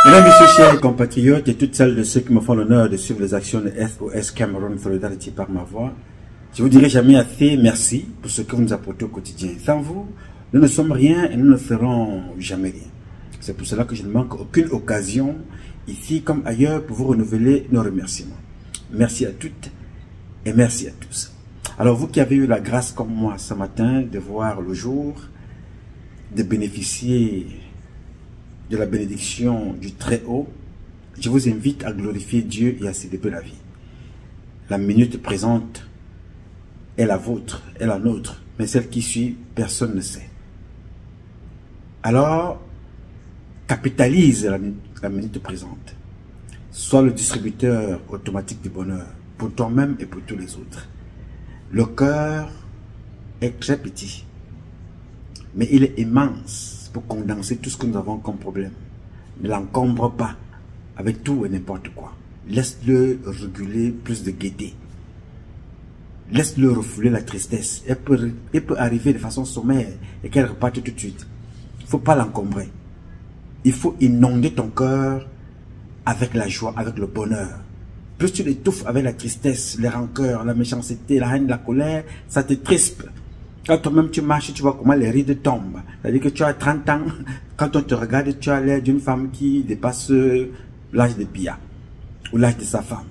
Mesdames, Messieurs, chers compatriotes et toutes celles de ceux qui me font l'honneur de suivre les actions de SOS Cameroun Solidarity par ma voix, je vous dirai jamais assez merci pour ce que vous nous apportez au quotidien. Sans vous, nous ne sommes rien et nous ne ferons jamais rien. C'est pour cela que je ne manque aucune occasion, ici comme ailleurs, pour vous renouveler nos remerciements. Merci à toutes et merci à tous. Alors vous qui avez eu la grâce comme moi ce matin de voir le jour, de bénéficier de la bénédiction du Très-Haut, je vous invite à glorifier Dieu et à célébrer la vie. La minute présente est la vôtre, est la nôtre, mais celle qui suit, personne ne sait. Alors, capitalise la minute présente. Sois le distributeur automatique du bonheur, pour toi-même et pour tous les autres. Le cœur est très petit, mais il est immense pour condenser tout ce que nous avons comme problème. Ne l'encombre pas avec tout et n'importe quoi. Laisse-le réguler plus de gaieté. Laisse-le refouler la tristesse. Elle peut arriver de façon sommaire et qu'elle reparte tout de suite. Il ne faut pas l'encombrer. Il faut inonder ton cœur avec la joie, avec le bonheur. Plus tu l'étouffes avec la tristesse, les rancœurs, la méchanceté, la haine, la colère, ça te crispe. Quand toi-même tu marches, tu vois comment les rides tombent. C'est-à-dire que tu as 30 ans, quand on te regarde, tu as l'air d'une femme qui dépasse l'âge de Pia, ou l'âge de sa femme.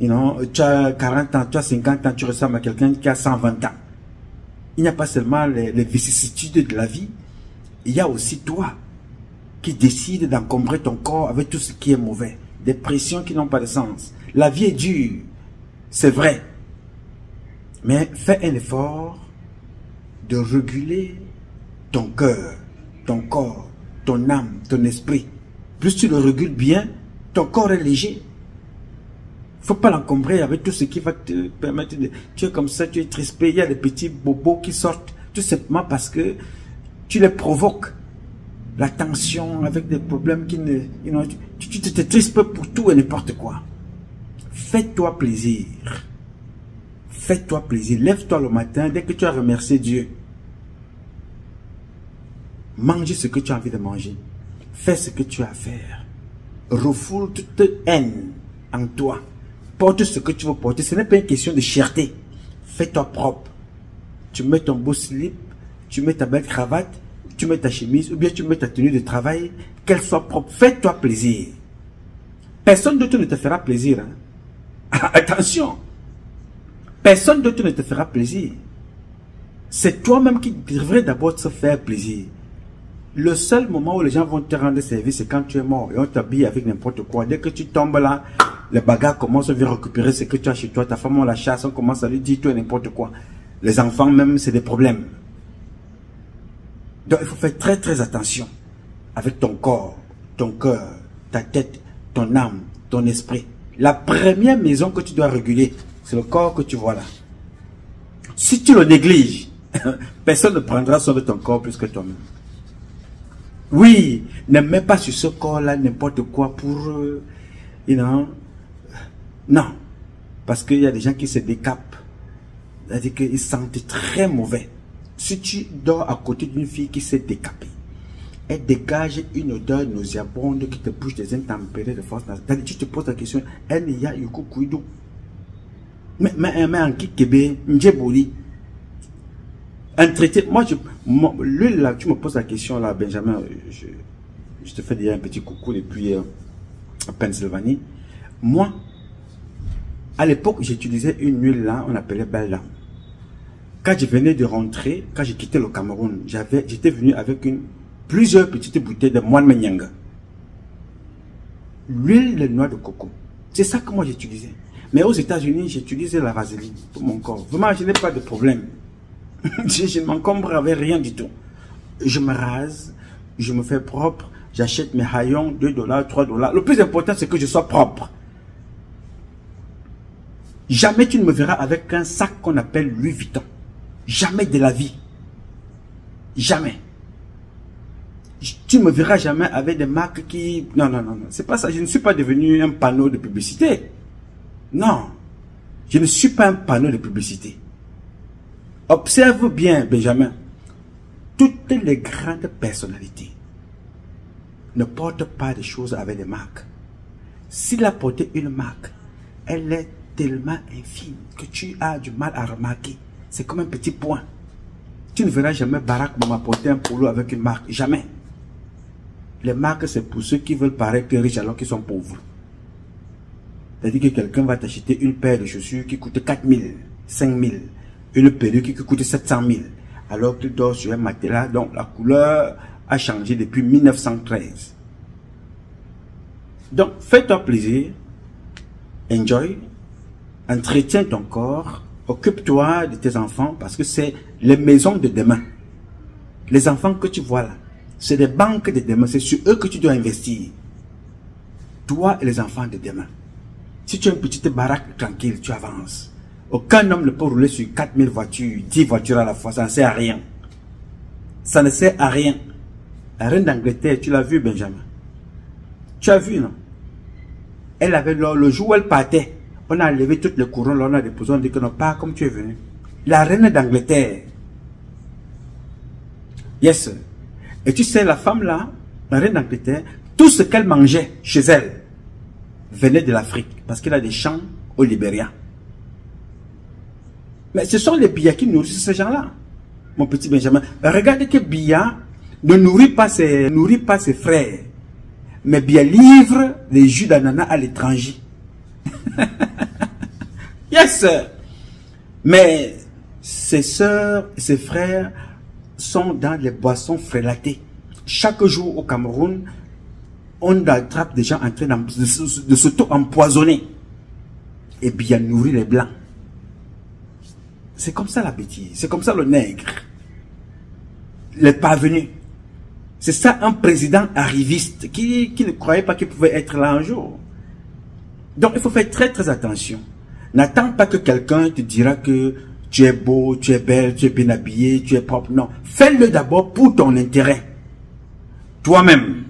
You know, tu as 40 ans, tu as 50 ans, tu ressembles à quelqu'un qui a 120 ans. Il n'y a pas seulement les vicissitudes de la vie, il y a aussi toi qui décides d'encombrer ton corps avec tout ce qui est mauvais, des pressions qui n'ont pas de sens. La vie est dure, c'est vrai, mais fais un effort de réguler ton cœur, ton corps, ton âme, ton esprit. Plus tu le régules bien, ton corps est léger. Il ne faut pas l'encombrer avec tout ce qui va te permettre de... Tu es comme ça, tu es crispé, il y a des petits bobos qui sortent, tout simplement parce que tu les provoques. La tension avec des problèmes qui ne... You know, tu te crispes pour tout et n'importe quoi. Fais-toi plaisir. Fais-toi plaisir. Lève-toi le matin dès que tu as remercié Dieu. Mange ce que tu as envie de manger. Fais ce que tu as à faire. Refoule toute haine en toi. Porte ce que tu veux porter. Ce n'est pas une question de cherté. Fais-toi propre. Tu mets ton beau slip, tu mets ta belle cravate, tu mets ta chemise, ou bien tu mets ta tenue de travail, qu'elle soit propre. Fais-toi plaisir. Personne d'autre ne te fera plaisir. Hein? Attention. Personne d'autre ne te fera plaisir. C'est toi-même qui devrais d'abord te faire plaisir. Le seul moment où les gens vont te rendre service, c'est quand tu es mort et on t'habille avec n'importe quoi. Dès que tu tombes là, les bagarres commencent à venir récupérer ce que tu as chez toi. Ta femme, on la chasse, on commence à lui dire tout et n'importe quoi. Les enfants même, c'est des problèmes. Donc il faut faire très très attention avec ton corps, ton cœur, ta tête, ton âme, ton esprit. La première maison que tu dois réguler, c'est le corps que tu vois là. Si tu le négliges, personne ne prendra soin de ton corps plus que toi-même. Oui, ne mets pas sur ce corps-là n'importe quoi pour... you know, non, parce qu'il y a des gens qui se décapent. C'est-à-dire qu'ils sentent très mauvais. Si tu dors à côté d'une fille qui s'est décapée, elle dégage une odeur nauséabonde qui te bouge des intempéries de force. Tu te poses la question, elle n'y a eu coucou. Mais en qui kébé, n'jeboli. Un traité, lui là, tu me poses la question là, Benjamin, je te fais déjà un petit coucou depuis Pennsylvanie. Moi, à l'époque, j'utilisais une huile là, on appelait Belle Dame. Quand je venais de rentrer, quand j'ai quitté le Cameroun, j'étais venu avec plusieurs petites bouteilles de moine menyanga. L'huile de noix de coco. C'est ça que moi j'utilisais. Mais aux États-Unis, j'utilisais la vaseline pour mon corps. Vraiment, je n'ai pas de problème. Je ne m'encombre avec rien du tout. Je me rase, je me fais propre, j'achète mes haillons, 2 $, 3 $. Le plus important, c'est que je sois propre. Jamais tu ne me verras avec un sac qu'on appelle Louis Vuitton. Jamais de la vie. Jamais. Tu ne me verras jamais avec des marques qui... Non, non, non, non. C'est pas ça. Je ne suis pas devenu un panneau de publicité. Non. Je ne suis pas un panneau de publicité. Observe bien, Benjamin. Toutes les grandes personnalités ne porte pas des choses avec des marques. S'il a porté une marque, elle est tellement infime que tu as du mal à remarquer. C'est comme un petit point. Tu ne verras jamais Barack Obama porter un polo avec une marque. Jamais. Les marques, c'est pour ceux qui veulent paraître riches alors qu'ils sont pauvres. C'est-à-dire que quelqu'un va t'acheter une paire de chaussures qui coûte 4 000, 5 000. Une perruque qui coûte 700 000. Alors que tu dors sur un matelas dont la couleur a changé depuis 1913. Donc, fais-toi plaisir. Enjoy. Entretiens ton corps. Occupe-toi de tes enfants parce que c'est les maisons de demain. Les enfants que tu vois là, c'est des banques de demain. C'est sur eux que tu dois investir. Toi et les enfants de demain. Si tu as une petite baraque tranquille, tu avances. Aucun homme ne peut rouler sur 4000 voitures, 10 voitures à la fois. Ça ne sert à rien. Ça ne sert à rien. La reine d'Angleterre, tu l'as vu, Benjamin? Tu as vu, non? Elle avait le jour où elle partait. On a enlevé toutes les couronnes, on a déposé, on dit que non, pas comme tu es venu. La reine d'Angleterre. Yes. Et tu sais, la femme là, la reine d'Angleterre, tout ce qu'elle mangeait chez elle venait de l'Afrique. Parce qu'elle a des champs au Libéria. Mais ce sont les Biya qui nourrissent ces gens-là. Mon petit Benjamin. Regarde que Biya ne nourrit pas ses frères. Mais Biya livre les jus d'ananas à l'étranger. Yes. Mais ses sœurs et ses frères sont dans les boissons frélatées. Chaque jour au Cameroun, on attrape des gens en train de s'auto-empoisonner. Et Biya nourrit les blancs. C'est comme ça la bêtise. C'est comme ça le nègre. Les parvenus. C'est ça un président arriviste qui ne croyait pas qu'il pouvait être là un jour. Donc il faut faire très très attention. N'attends pas que quelqu'un te dira que tu es beau, tu es belle, tu es bien habillé, tu es propre. Non. Fais-le d'abord pour ton intérêt. Toi-même.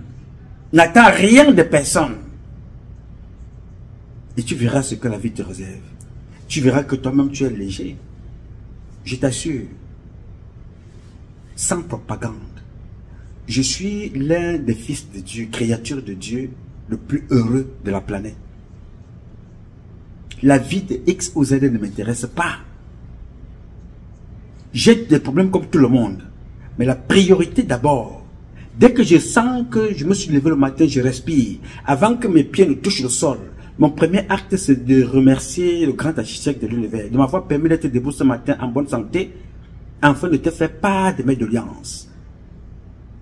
N'attends rien de personne. Et tu verras ce que la vie te réserve. Tu verras que toi-même tu es léger. Je t'assure. Sans propagande. Je suis l'un des fils de Dieu, créature de Dieu, le plus heureux de la planète. La vie de X ou Z ne m'intéresse pas. J'ai des problèmes comme tout le monde. Mais la priorité d'abord. Dès que je sens que je me suis levé le matin, je respire. Avant que mes pieds ne touchent le sol. Mon premier acte, c'est de remercier le grand architecte de l'univers. De m'avoir permis d'être debout ce matin en bonne santé. Afin de te faire part de mes doléances.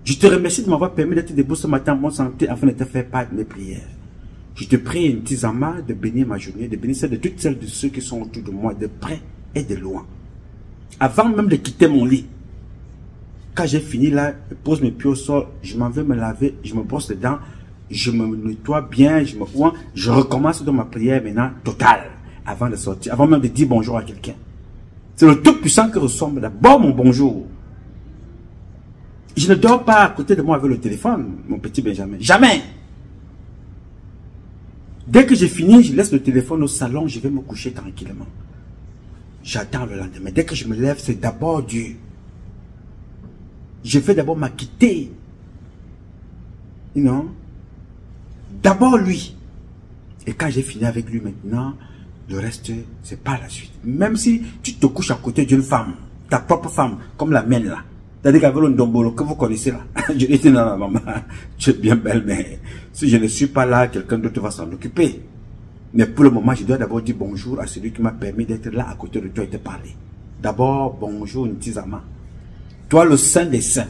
Je te remercie de m'avoir permis d'être debout ce matin en bonne santé. Afin de te faire part de mes prières. Je te prie une tisama de bénir ma journée, de bénir celle de toutes celles de ceux qui sont autour de moi, de près et de loin. Avant même de quitter mon lit, quand j'ai fini là, je pose mes pieds au sol, je m'en vais me laver, je me brosse les dents, je me nettoie bien, je recommence dans ma prière maintenant totale, avant de sortir, avant même de dire bonjour à quelqu'un. C'est le Tout-Puissant qui ressemble d'abord mon bonjour. Je ne dors pas à côté de moi avec le téléphone, mon petit Benjamin. Jamais! Dès que j'ai fini, je laisse le téléphone au salon, je vais me coucher tranquillement. J'attends le lendemain. Dès que je me lève, c'est d'abord Dieu. Je vais d'abord m'acquitter. Non? D'abord lui. Et quand j'ai fini avec lui maintenant, le reste, c'est pas la suite. Même si tu te couches à côté d'une femme, ta propre femme, comme la mienne là. C'est-à-dire qu'avec le ndombolo que vous connaissez là. Je lui ai dit, non, maman, tu es bien belle, mais si je ne suis pas là, quelqu'un d'autre va s'en occuper. Mais pour le moment, je dois d'abord dire bonjour à celui qui m'a permis d'être là à côté de toi et de te parler. D'abord, bonjour Ntizama. Toi le saint des saints.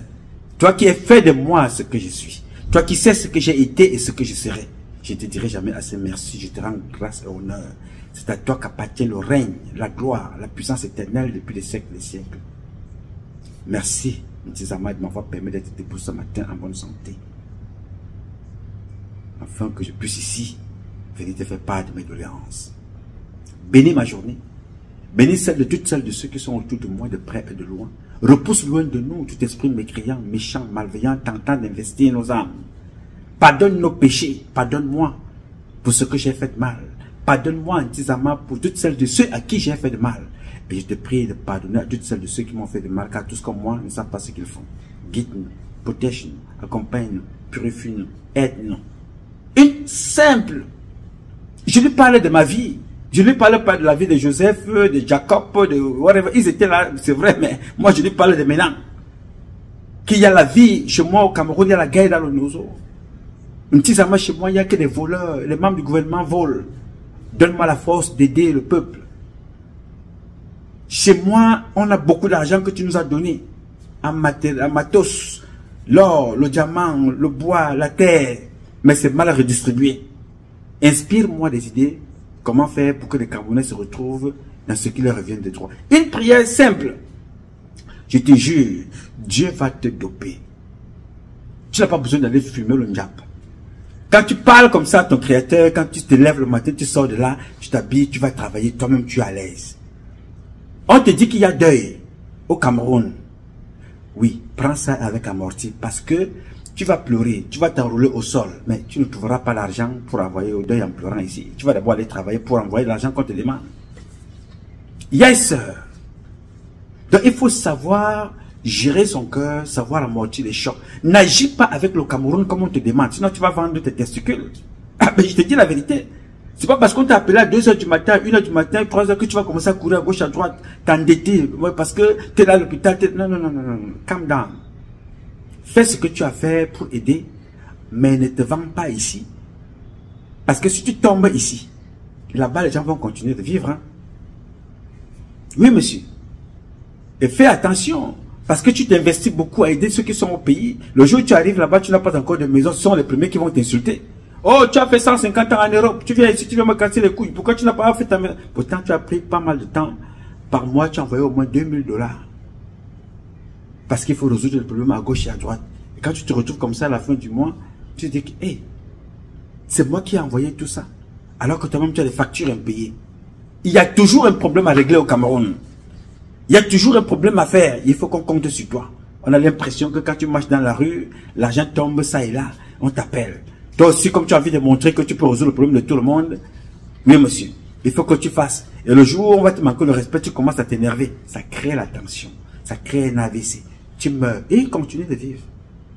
Toi qui es fait de moi ce que je suis. Toi qui sais ce que j'ai été et ce que je serai. Je ne te dirai jamais assez merci. Je te rends grâce et honneur. C'est à toi qu'appartient le règne, la gloire, la puissance éternelle depuis des siècles et des siècles. Merci, Ntizama, de m'avoir permis d'être debout ce matin en bonne santé. Afin que je puisse ici venir te faire part de mes doléances. Bénis ma journée. Bénis celle de toutes celles de ceux qui sont autour de moi, de près et de loin. Repousse loin de nous tout esprit mécréant, méchant, malveillant, tentant d'investir nos âmes. Pardonne nos péchés. Pardonne-moi pour ce que j'ai fait de mal. Pardonne-moi, Ntizama, pour toutes celles de ceux à qui j'ai fait de mal. Et je te prie de pardonner à toutes celles de ceux qui m'ont fait de mal, car tous comme moi ne savent pas ce qu'ils font. Guide-nous, protège-nous, accompagne-nous, purifie-nous, aide-nous. Une simple. Je lui parlais de ma vie. Je ne lui parlais pas de la vie de Joseph, de Jacob, de whatever. Ils étaient là, c'est vrai, mais moi je lui parlais de maintenant. Qu'il y a la vie, chez moi au Cameroun, il y a la guerre dans le Nozo. Une petite amie chez moi, il n'y a que des voleurs. Les membres du gouvernement volent. Donne-moi la force d'aider le peuple. Chez moi, on a beaucoup d'argent que tu nous as donné. En matos, l'or, le diamant, le bois, la terre. Mais c'est mal redistribué. Inspire-moi des idées. Comment faire pour que les Camerounais se retrouvent dans ce qui leur revient de droit. Une prière simple. Je te jure, Dieu va te doper. Tu n'as pas besoin d'aller fumer le njap. Quand tu parles comme ça à ton créateur, quand tu te lèves le matin, tu sors de là, tu t'habilles, tu vas travailler, toi-même tu es à l'aise. On te dit qu'il y a deuil au Cameroun. Oui, prends ça avec amorti parce que tu vas pleurer, tu vas t'enrouler au sol, mais tu ne trouveras pas l'argent pour envoyer au deuil en pleurant ici. Tu vas d'abord aller travailler pour envoyer l'argent qu'on te demande. Yes, sir. Donc il faut savoir gérer son cœur, savoir amortir les chocs. N'agis pas avec le Cameroun comme on te demande, sinon tu vas vendre tes testicules. Ah, mais je te dis la vérité. C'est pas parce qu'on t'a appelé à 2 h du matin, 1 h du matin, 3 h que tu vas commencer à courir à gauche, à droite, t'endetter, parce que tu es là à l'hôpital. Non, non, non, non, non, calm down. Fais ce que tu as fait pour aider, mais ne te vends pas ici. Parce que si tu tombes ici, là-bas les gens vont continuer de vivre. Hein? Oui, monsieur. Et fais attention, parce que tu t'investis beaucoup à aider ceux qui sont au pays. Le jour où tu arrives là-bas, tu n'as pas encore de maison, ce sont les premiers qui vont t'insulter. Oh, tu as fait 150 ans en Europe, tu viens ici, tu viens me casser les couilles. Pourquoi tu n'as pas fait ta maison? Pourtant, tu as pris pas mal de temps. Par mois, tu as envoyé au moins 2000 $. Parce qu'il faut résoudre le problème à gauche et à droite. Et quand tu te retrouves comme ça à la fin du mois, tu te dis que, hey, c'est moi qui ai envoyé tout ça. Alors que toi-même, tu as des factures impayées. Il y a toujours un problème à régler au Cameroun. Il y a toujours un problème à faire. Il faut qu'on compte sur toi. On a l'impression que quand tu marches dans la rue, l'argent tombe ça et là. On t'appelle. Toi aussi, comme tu as envie de montrer que tu peux résoudre le problème de tout le monde, oui, monsieur, il faut que tu fasses. Et le jour où on va te manquer le respect, tu commences à t'énerver. Ça crée la tension. Ça crée un AVC. Tu meurs. Et ils continuent de vivre.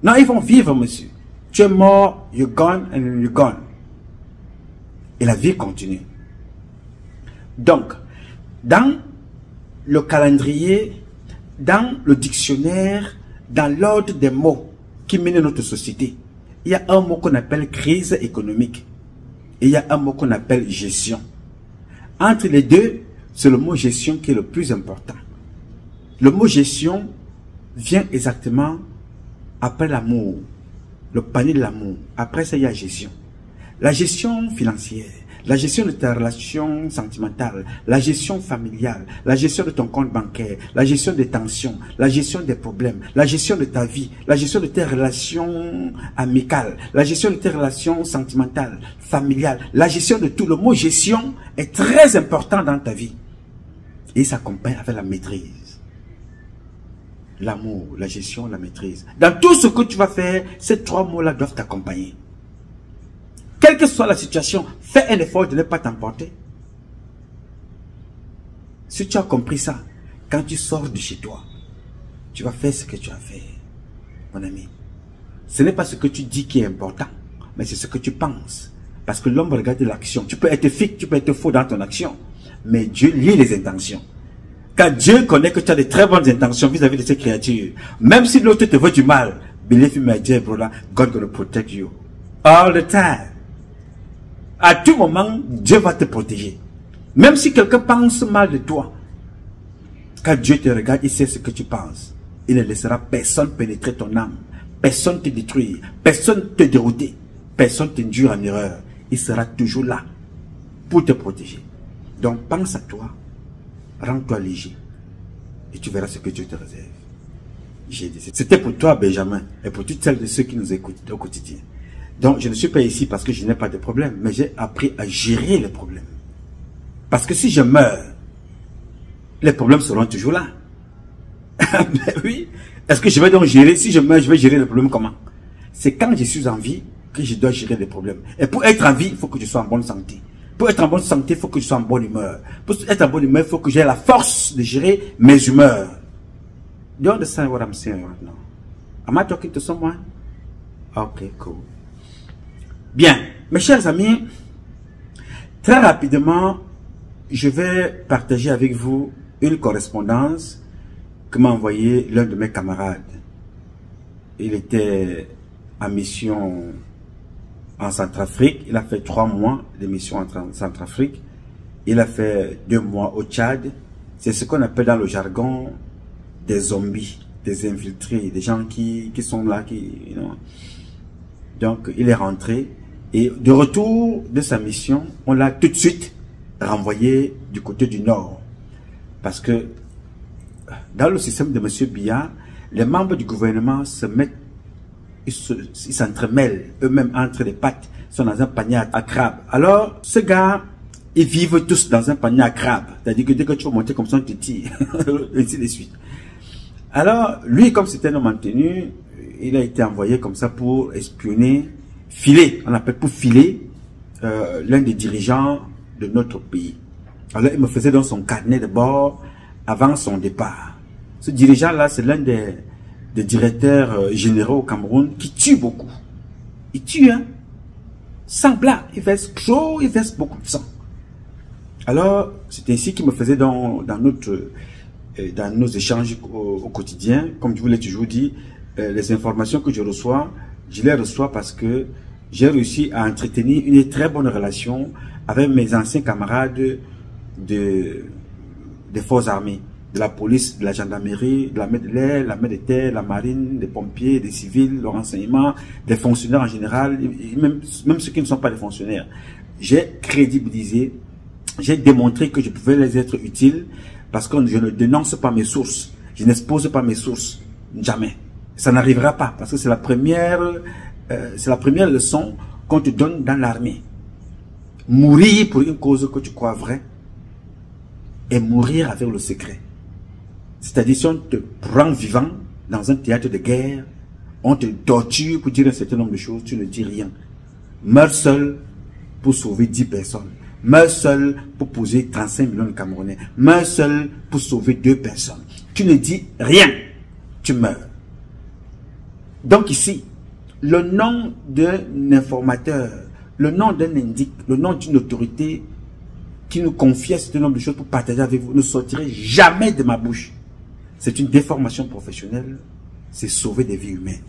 Non, ils vont vivre, monsieur. Tu es mort, you're gone, and you're gone. Et la vie continue. Donc, dans le calendrier, dans le dictionnaire, dans l'ordre des mots qui mènent notre société, il y a un mot qu'on appelle crise économique. Et il y a un mot qu'on appelle gestion. Entre les deux, c'est le mot gestion qui est le plus important. Le mot gestion vient exactement après l'amour, le panier de l'amour. Après ça, il y a gestion. La gestion financière, la gestion de ta relation sentimentale, la gestion familiale, la gestion de ton compte bancaire, la gestion des tensions, la gestion des problèmes, la gestion de ta vie, la gestion de tes relations amicales, la gestion de tes relations sentimentales, familiales, la gestion de tout. Le mot gestion est très important dans ta vie. Et il s'accompagne avec la maîtrise. L'amour, la gestion, la maîtrise. Dans tout ce que tu vas faire, ces 3 mots-là doivent t'accompagner. Quelle que soit la situation, fais un effort de ne pas t'emporter. Si tu as compris ça, quand tu sors de chez toi, tu vas faire ce que tu as fait, mon ami. Ce n'est pas ce que tu dis qui est important, mais c'est ce que tu penses. Parce que l'homme regarde l'action. Tu peux être fixe, tu peux être faux dans ton action, mais Dieu lit les intentions. Quand Dieu connaît que tu as de très bonnes intentions vis-à-vis de ces créatures, même si l'autre te veut du mal, believe me, my dear brother, God gonna protect you all the time. À tout moment, Dieu va te protéger. Même si quelqu'un pense mal de toi, quand Dieu te regarde, il sait ce que tu penses. Il ne laissera personne pénétrer ton âme, personne te détruire, personne te dérouter, personne t'induire en erreur. Il sera toujours là pour te protéger. Donc pense à toi, rends-toi léger et tu verras ce que Dieu te réserve. C'était pour toi, Benjamin, et pour toutes celles de ceux qui nous écoutent au quotidien. Donc, je ne suis pas ici parce que je n'ai pas de problème, mais j'ai appris à gérer les problèmes. Parce que si je meurs, les problèmes seront toujours là. Mais oui, est-ce que je vais donc gérer, si je meurs, je vais gérer les problèmes comment? C'est quand je suis en vie que je dois gérer les problèmes. Et pour être en vie, il faut que je sois en bonne santé. Pour être en bonne santé, il faut que je sois en bonne humeur. Pour être en bonne humeur, il faut que j'ai la force de gérer mes humeurs. Do you understand what I'm saying right now? Am I talking to someone? Ok, cool. Bien, mes chers amis, très rapidement, je vais partager avec vous une correspondance que m'a envoyé l'un de mes camarades. Il était en mission en Centrafrique. Il a fait 3 mois de mission en Centrafrique. Il a fait 2 mois au Tchad. C'est ce qu'on appelle dans le jargon des zombies, des infiltrés, des gens qui sont là, Donc, il est rentré. Et de retour de sa mission, on l'a tout de suite renvoyé du côté du nord. Parce que dans le système de M. Biya, les membres du gouvernement se mettent, ils s'entremêlent eux-mêmes entre les pattes, ils sont dans un panier à crabes. Alors, ce gars, ils vivent tous dans un panier à crabes. C'est-à-dire que dès que tu vas monter comme ça, on te tire, ainsi de suite. Alors, lui, comme c'était un homme en tenue, il a été envoyé comme ça pour espionner, filer, on appelle pour filer l'un des dirigeants de notre pays. Alors, il me faisait dans son carnet de bord avant son départ. Ce dirigeant-là, c'est l'un des directeurs généraux au Cameroun qui tue beaucoup. Il tue, hein. Sans blague, il verse chaud, il verse beaucoup de sang. Alors, c'est ainsi qu'il me faisait dans nos échanges au quotidien. Comme je vous l'ai toujours dit, les informations que je les reçois parce que j'ai réussi à entretenir une très bonne relation avec mes anciens camarades des forces armées, de la police, de la gendarmerie, de l'armée de l'air, l'armée de terre, la marine, des pompiers, des civils, le renseignement, des fonctionnaires en général, même ceux qui ne sont pas des fonctionnaires. J'ai crédibilisé, j'ai démontré que je pouvais les être utiles parce que je ne dénonce pas mes sources, je n'expose pas mes sources, jamais. Ça n'arrivera pas parce que c'est la première leçon qu'on te donne dans l'armée. Mourir pour une cause que tu crois vraie et mourir avec le secret. C'est-à-dire si on te prend vivant dans un théâtre de guerre, on te torture pour dire un certain nombre de choses, tu ne dis rien. Meurs seul pour sauver 10 personnes. Meurs seul pour poser 35 millions de Camerounais. Meurs seul pour sauver 2 personnes. Tu ne dis rien. Tu meurs. Donc ici, le nom d'un informateur, le nom d'un indique, le nom d'une autorité qui nous confie un certain nombre de choses pour partager avec vous ne sortirait jamais de ma bouche. C'est une déformation professionnelle, c'est sauver des vies humaines.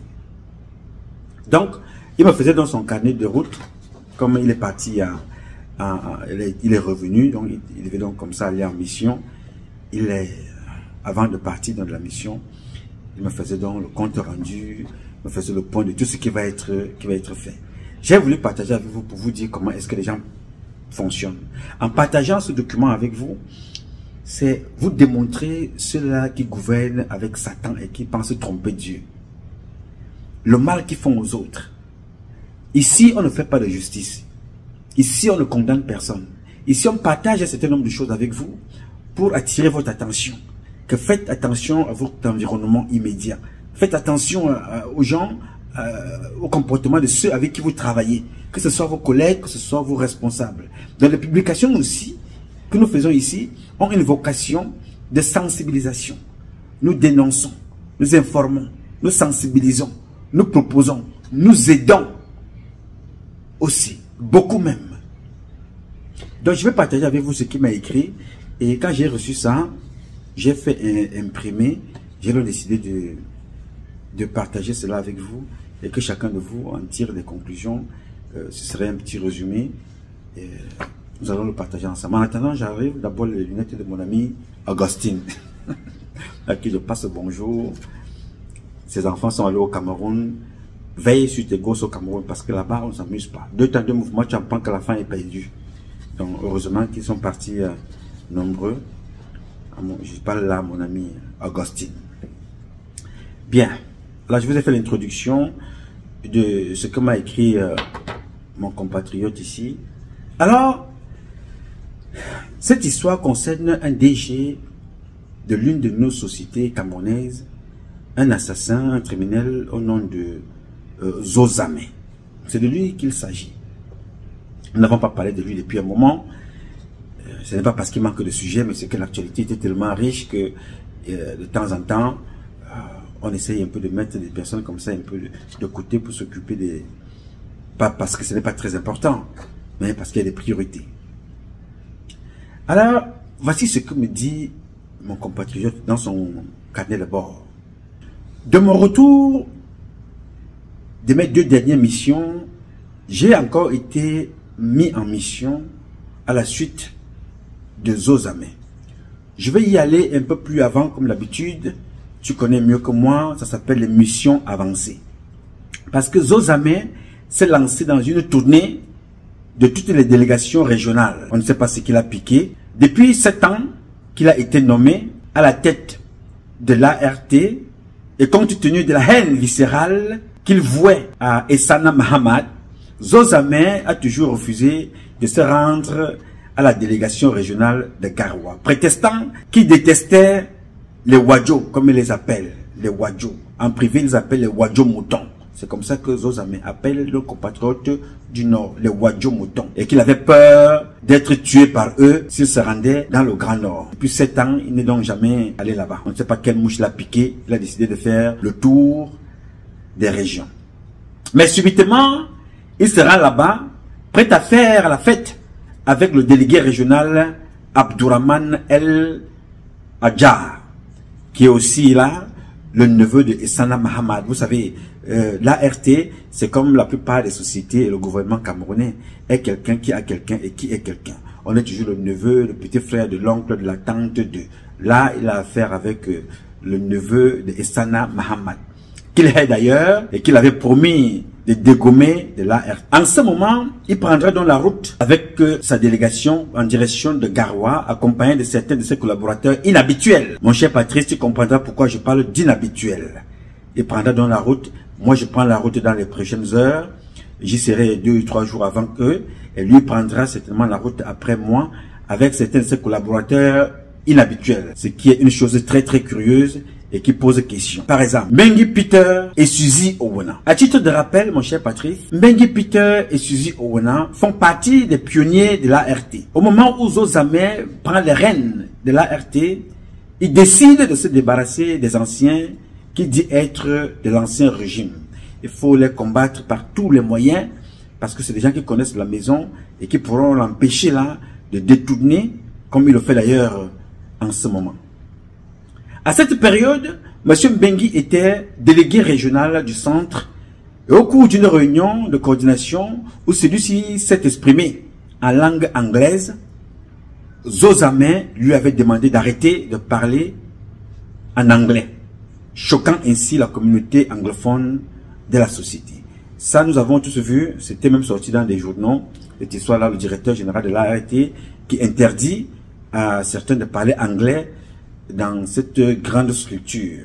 Donc, il me faisait dans son carnet de route, comme il est parti, il est revenu, donc il devait donc comme ça aller en mission. Avant de partir dans la mission, il me faisait donc le compte rendu, me faisait le point de tout ce qui va être fait. J'ai voulu partager avec vous pour vous dire comment est-ce que les gens fonctionnent. En partageant ce document avec vous, c'est vous démontrer ceux-là qui gouvernent avec Satan et qui pensent tromper Dieu. Le mal qu'ils font aux autres. Ici, on ne fait pas de justice. Ici, on ne condamne personne. Ici, on partage un certain nombre de choses avec vous pour attirer votre attention. Que faites attention à votre environnement immédiat. Faites attention aux gens, au comportement de ceux avec qui vous travaillez. Que ce soit vos collègues, que ce soit vos responsables. Dans les publications aussi, que nous faisons ici, ont une vocation de sensibilisation. Nous dénonçons, nous informons, nous sensibilisons, nous proposons, nous aidons aussi, beaucoup même. Donc je vais partager avec vous ce qu'il m'a écrit et quand j'ai reçu ça, j'ai fait imprimer, j'ai donc décidé de partager cela avec vous et que chacun de vous en tire des conclusions. Ce serait un petit résumé. Et nous allons le partager ensemble. En attendant, j'arrive d'abord les lunettes de mon ami Augustine, à qui je passe bonjour. Ses enfants sont allés au Cameroun. Veille sur tes gosses au Cameroun parce que là-bas, on ne s'amuse pas. 2 temps de mouvement, tu apprends que la fin est perdue. Donc, heureusement qu'ils sont partis nombreux. Je parle là à mon ami Augustine. Bien. Là, je vous ai fait l'introduction de ce que m'a écrit mon compatriote ici. Alors, cette histoire concerne un DG de l'une de nos sociétés camerounaises, un assassin, un criminel au nom de Zozame. C'est de lui qu'il s'agit. Nous n'avons pas parlé de lui depuis un moment. Ce n'est pas parce qu'il manque de sujet, mais c'est que l'actualité était tellement riche que de temps en temps, on essaye un peu de mettre des personnes comme ça un peu de côté pour s'occuper des... Pas parce que ce n'est pas très important, mais parce qu'il y a des priorités. Alors, voici ce que me dit mon compatriote dans son carnet de bord. De mon retour de mes 2 dernières missions, j'ai encore été mis en mission à la suite de Zozamé. Je vais y aller un peu plus avant comme d'habitude. Tu connais mieux que moi, ça s'appelle les missions avancées. Parce que Zozamé s'est lancé dans une tournée de toutes les délégations régionales. On ne sait pas ce qu'il a piqué. Depuis 7 ans qu'il a été nommé à la tête de l'ART et compte tenu de la haine viscérale qu'il vouait à Essana Mahamad, Zozamé a toujours refusé de se rendre à la délégation régionale de Garoua, prétextant qu'il détestait les Wadjo, comme ils les appellent, les Wadjo. En privé, ils appellent les Wadjo moutons. C'est comme ça que Zozamé appelle le compatriote du Nord, les Wadjo moutons. Et qu'il avait peur d'être tué par eux s'il se rendait dans le Grand Nord. Depuis 7 ans, il n'est donc jamais allé là-bas. On ne sait pas quelle mouche l'a piqué. Il a décidé de faire le tour des régions. Mais subitement, il se rend là-bas, prêt à faire la fête avec le délégué régional Abdourahman El Adjar, qui est aussi là, le neveu de Essana Mahamad. Vous savez, l'ART, c'est comme la plupart des sociétés et le gouvernement camerounais, est quelqu'un qui a quelqu'un et qui est quelqu'un. On est toujours le neveu, le petit frère de l'oncle, de la tante de... Là, il a affaire avec le neveu de Essana Mahamad, qu'il est d'ailleurs et qu'il avait promis de dégommer de l'ART. En ce moment, il prendra donc la route avec sa délégation en direction de Garoua, accompagné de certains de ses collaborateurs inhabituels. Mon cher Patrice, tu comprendras pourquoi je parle d'inhabituels. Il prendra donc la route. Moi, je prends la route dans les prochaines heures. J'y serai 2 ou 3 jours avant eux. Et lui prendra certainement la route après moi avec certains de ses collaborateurs inhabituels. Ce qui est une chose très très curieuse et qui pose question. Par exemple, Mbengue Peter et Suzy Owona. À titre de rappel, mon cher Patrice, Mbengue Peter et Suzy Owona font partie des pionniers de l'ART. Au moment où Zozamé prend les rênes de l'ART, il décide de se débarrasser des anciens qui dit être de l'ancien régime. Il faut les combattre par tous les moyens parce que c'est des gens qui connaissent la maison et qui pourront l'empêcher là de détourner comme il le fait d'ailleurs en ce moment. À cette période, M. Mbengue était délégué régional du centre et au cours d'une réunion de coordination où celui-ci s'est exprimé en langue anglaise, Zozamé lui avait demandé d'arrêter de parler en anglais, choquant ainsi la communauté anglophone de la société. Ça, nous avons tous vu, c'était même sorti dans des journaux, cette histoire-là, le directeur général de l'ART qui interdit à certains de parler anglais dans cette grande structure.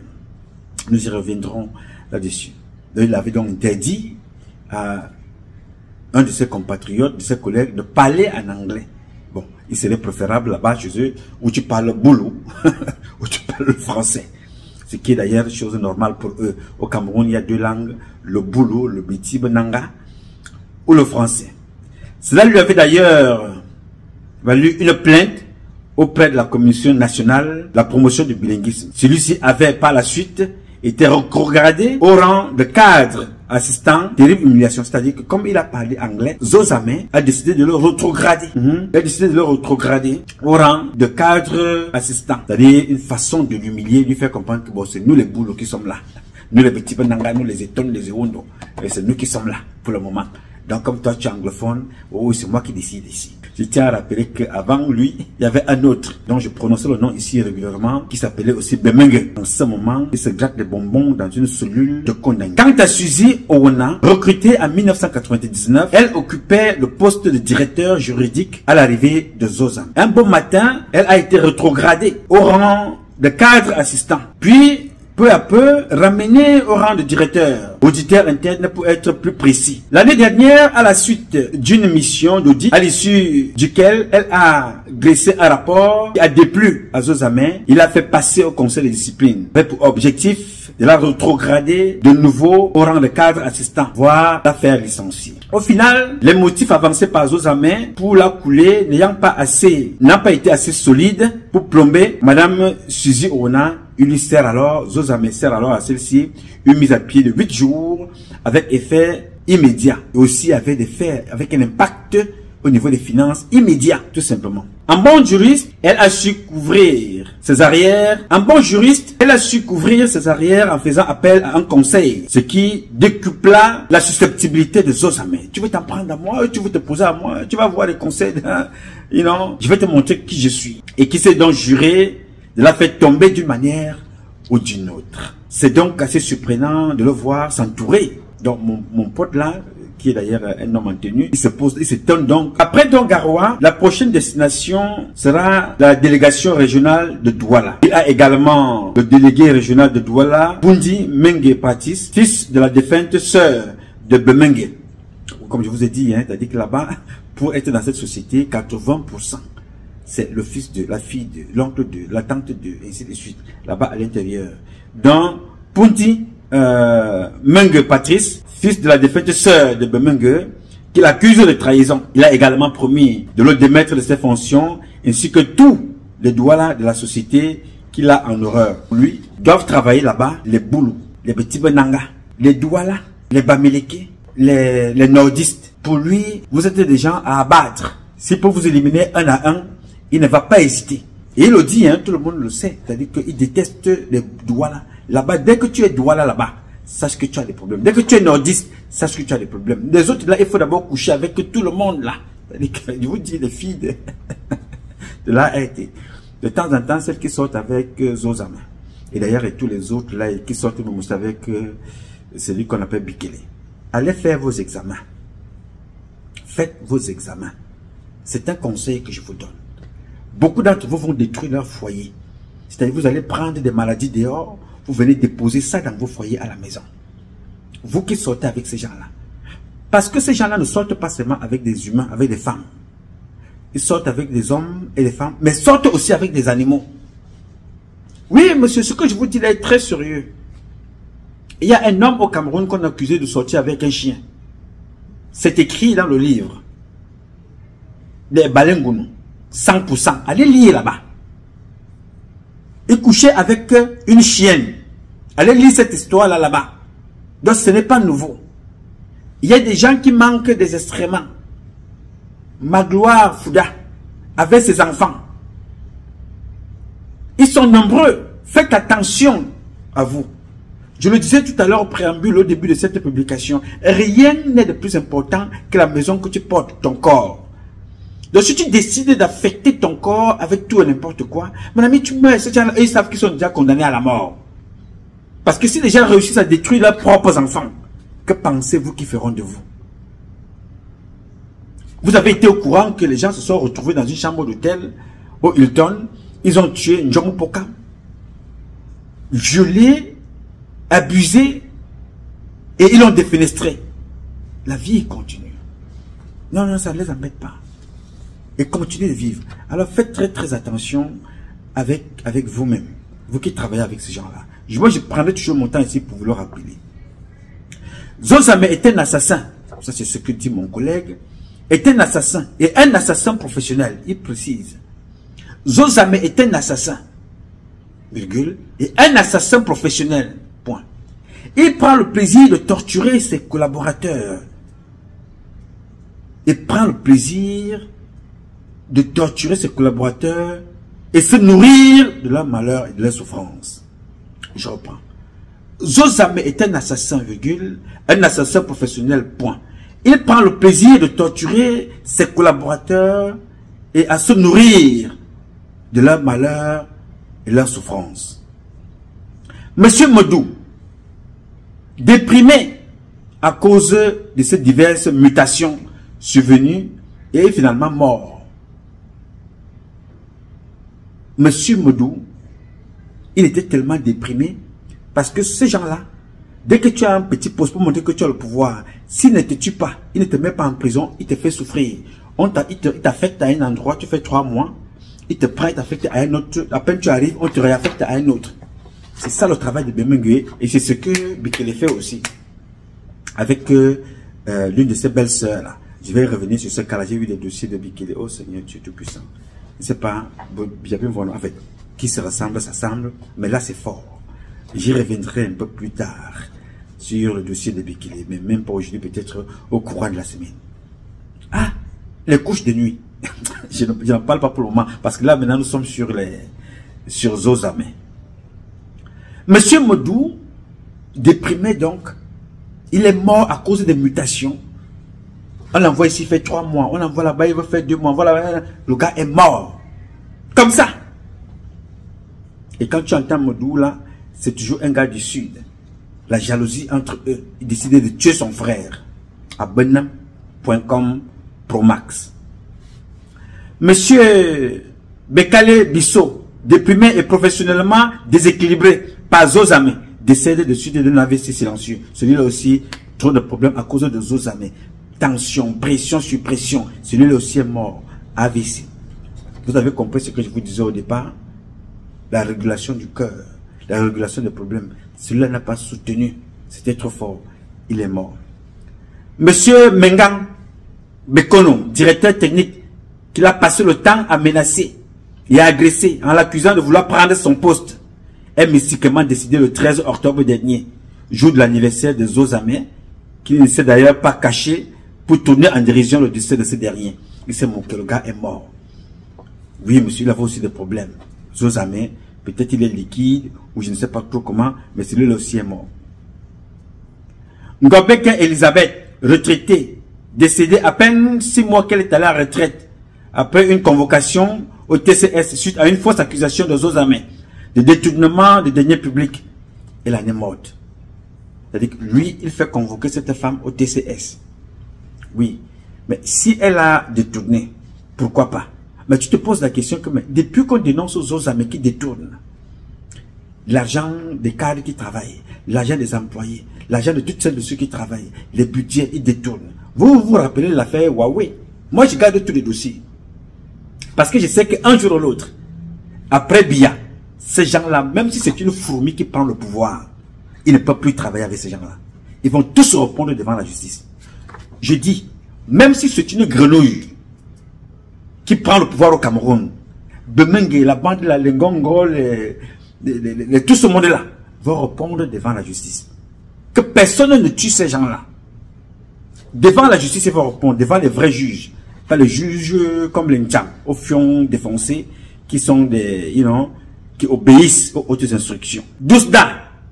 Nous y reviendrons là-dessus. Il avait donc interdit à un de ses compatriotes, de ses collègues, de parler en anglais. Bon, il serait préférable là-bas chez eux où tu parles boulot, où tu parles français. Ce qui est d'ailleurs chose normale pour eux. Au Cameroun, il y a 2 langues, le boulot, le bitib nanga, ou le français. Cela lui avait d'ailleurs valu une plainte auprès de la Commission nationale de la promotion du bilinguisme. Celui-ci avait par la suite été rétrogradé au rang de cadre assistant. Terrible humiliation, c'est-à-dire que comme il a parlé anglais, Zozamé a décidé de le rétrograder. Il a décidé de le rétrograder au rang de cadre assistant. C'est-à-dire une façon de l'humilier, lui faire comprendre que bon, c'est nous les boulots qui sommes là. Nous les petits benanga, nous les étonnes, les éondos. Et c'est nous qui sommes là pour le moment. Donc comme toi tu es anglophone, oh, c'est moi qui décide ici. Je tiens à rappeler qu'avant lui, il y avait un autre dont je prononçais le nom ici régulièrement, qui s'appelait aussi Bemengue. En ce moment, il se gratte des bonbons dans une cellule de condamné. Quant à Suzy Owona, recrutée en 1999, elle occupait le poste de directeur juridique à l'arrivée de Zozamé. Un beau matin, elle a été rétrogradée au rang de cadre assistant. Puis, peu à peu, ramenée au rang de directeur, auditeur interne pour être plus précis. L'année dernière, à la suite d'une mission d'audit, à l'issue duquel elle a dressé un rapport qui a déplu à Zozamé, il a fait passer au conseil de discipline, avec pour objectif de la rétrograder de nouveau au rang de cadre assistant, voire la faire licencier. Au final, les motifs avancés par Zozamé pour la couler n'ont pas été assez solides pour plomber Madame Suzy Owona il lui sert alors, Zozame sert alors à celle-ci une mise à pied de 8 jours avec effet immédiat. Et aussi avec un impact au niveau des finances immédiat, tout simplement. En bon juriste, elle a su couvrir ses arrières. En bon juriste, elle a su couvrir ses arrières en faisant appel à un conseil, ce qui décupla la susceptibilité de Zozame. Tu veux t'en prendre à moi, tu veux te poser à moi, tu vas voir les conseils, je vais te montrer qui je suis. Et qui s'est donc juré de la faire tomber d'une manière ou d'une autre. C'est donc assez surprenant de le voir s'entourer. Donc mon pote là, qui est d'ailleurs un homme en tenue, il s'étonne donc. Après Garoua, la prochaine destination sera la délégation régionale de Douala. Il a également le délégué régional de Douala, Bundi Mengue Patis, fils de la défunte sœur de Bemengue. Comme je vous ai dit, c'est-à-dire que là-bas, pour être dans cette société, 80%, c'est le fils de, la fille de, l'oncle de, la tante de, ainsi de suite, là-bas à l'intérieur. Donc, Bundi Mengue Patrice, fils de la défunte sœur de Bemengue, qu'il accuse de trahison. Il a également promis de le démettre de ses fonctions, ainsi que tous les douala de la société qu'il a en horreur. Lui, doivent travailler là-bas les Boulou, les petits Benanga, les douala, les Bamileke, les nordistes. Pour lui, vous êtes des gens à abattre. S'il peut vous éliminer un à un, il ne va pas hésiter. Et il le dit, tout le monde le sait. C'est-à-dire qu'il déteste les douala. Là-bas, dès que tu es douala là-bas, sache que tu as des problèmes. Dès que tu es nordiste, sache que tu as des problèmes. Les autres, là, il faut d'abord coucher avec tout le monde, là. Je vous dis, les filles de la RT. De temps en temps, celles qui sortent avec Zozame. Et d'ailleurs, et tous les autres, là, qui sortent avec celui qu'on appelle Bikele. Allez faire vos examens. Faites vos examens. C'est un conseil que je vous donne. Beaucoup d'entre vous vont détruire leur foyer. C'est-à-dire, vous allez prendre des maladies dehors. Vous venez déposer ça dans vos foyers à la maison. Vous qui sortez avec ces gens-là. Parce que ces gens-là ne sortent pas seulement avec des humains, avec des femmes. Ils sortent avec des hommes et des femmes, mais sortent aussi avec des animaux. Oui, monsieur, ce que je vous dis là est très sérieux. Il y a un homme au Cameroun qu'on a accusé de sortir avec un chien. C'est écrit dans le livre. Des Balengounou. 100%. Allez lire là-bas. Il couchait avec une chienne. Allez lire cette histoire là-bas. Donc ce n'est pas nouveau. Il y a des gens qui manquent des excréments. Magloire Fouda, avec ses enfants. Ils sont nombreux. Faites attention à vous. Je le disais tout à l'heure au préambule, au début de cette publication. Rien n'est de plus important que la maison que tu portes, ton corps. Donc si tu décides d'affecter ton corps avec tout et n'importe quoi, mon ami, tu meurs. Ces gens-là, ils savent qu'ils sont déjà condamnés à la mort. Parce que si les gens réussissent à détruire leurs propres enfants, que pensez-vous qu'ils feront de vous? Vous avez été au courant que les gens se sont retrouvés dans une chambre d'hôtel au Hilton. Ils ont tué Njomu Poka, violé, abusé, et ils l'ont défenestré. La vie continue. Non, non, ça ne les embête pas. Et continuez de vivre. Alors faites très très attention avec vous-même. Vous qui travaillez avec ces gens-là. Moi, je prendrai toujours mon temps ici pour vous le rappeler. Zozame est un assassin. Ça, c'est ce que dit mon collègue. Est un assassin. Et un assassin professionnel. Il précise. Zozame est un assassin. Virgule. Et un assassin professionnel. Point. Il prend le plaisir de torturer ses collaborateurs. Il prend le plaisir de torturer ses collaborateurs et se nourrir de leur malheur et de leur souffrance. Je reprends. Zozame est un assassin, virgule, un assassin professionnel, point. Il prend le plaisir de torturer ses collaborateurs et à se nourrir de leur malheur et leur souffrance. Monsieur Modou, déprimé à cause de ces diverses mutations survenues, est finalement mort. Monsieur Modou, il était tellement déprimé parce que ces gens-là, dès que tu as un petit poste pour montrer que tu as le pouvoir, s'il ne te tue pas, il ne te met pas en prison, il te fait souffrir. Il t'affecte à un endroit, tu fais 3 mois, il te prend, il t'affecte à un autre, à peine tu arrives, on te réaffecte à un autre. C'est ça le travail de Bemengue et c'est ce que Bikele fait aussi avec l'une de ses belles sœurs là. Je vais revenir sur ce cas-là, j'ai eu des dossiers de Bikele. Oh Seigneur, tu es tout puissant. C'est pas, j'ai bien voir, en fait, qui se ressemblent s'assemblent, mais là c'est fort. J'y reviendrai un peu plus tard sur le dossier de Bekele, mais même pas aujourd'hui, peut-être au courant de la semaine. Ah, les couches de nuit. Je n'en parle pas pour le moment, parce que là maintenant nous sommes sur Zozame. Monsieur Modou, déprimé donc, il est mort à cause des mutations. On l'envoie ici, il fait 3 mois. On l'envoie là-bas, il va faire 2 mois. Voilà, le gars est mort. Comme ça. Et quand tu entends Modou là, c'est toujours un gars du Sud. La jalousie entre eux. Il décidait de tuer son frère. À benam.com Promax. Monsieur Bekele Bissot, déprimé et professionnellement déséquilibré par Zozame, décédé de suite d'un AVC silencieux. Celui-là aussi, trop de problèmes à cause de Zozame. Tension, pression sur pression. Celui-là aussi est mort. AVC. Vous avez compris ce que je vous disais au départ? La régulation du cœur, la régulation des problèmes. Celui-là n'a pas soutenu. C'était trop fort. Il est mort. Monsieur Mengang Bekono, directeur technique, qu'il a passé le temps à menacer et à agresser en l'accusant de vouloir prendre son poste, est mystiquement décidé le 13 octobre dernier, jour de l'anniversaire de Zozame, qu'il ne s'est d'ailleurs pas caché pour tourner en dérision le décès de ce dernier. Il s'est moqué, le gars est mort. Oui, monsieur, il avait aussi des problèmes. Zozame, peut-être il est liquide, ou je ne sais pas trop comment, mais celui-là aussi est mort. Ngobeka Elisabeth, retraitée, décédée à peine 6 mois qu'elle est à la retraite, après une convocation au TCS suite à une fausse accusation de Zozame, de détournement de deniers publics. Elle en est morte. C'est-à-dire que lui, il fait convoquer cette femme au TCS. Oui, mais si elle a détourné, pourquoi pas? Mais tu te poses la question que, mais depuis qu'on dénonce aux Zozame qui détournent, l'argent des cadres qui travaillent, l'argent des employés, l'argent de toutes celles de ceux qui travaillent, les budgets, ils détournent. Vous vous rappelez l'affaire Huawei? Moi, je garde tous les dossiers. Parce que je sais qu'un jour ou l'autre, après Biya, ces gens-là, même si c'est une fourmi qui prend le pouvoir, ils ne peuvent plus travailler avec ces gens-là. Ils vont tous se répondre devant la justice. Je dis, même si c'est une grenouille qui prend le pouvoir au Cameroun, Bemengue, la bande, la Lengongo, tout ce monde-là, vont répondre devant la justice. Que personne ne tue ces gens-là. Devant la justice, ils vont répondre, devant les vrais juges. Pas les juges comme les Ncham, au fion défoncés, qui sont des, qui obéissent aux hautes instructions. Dousda,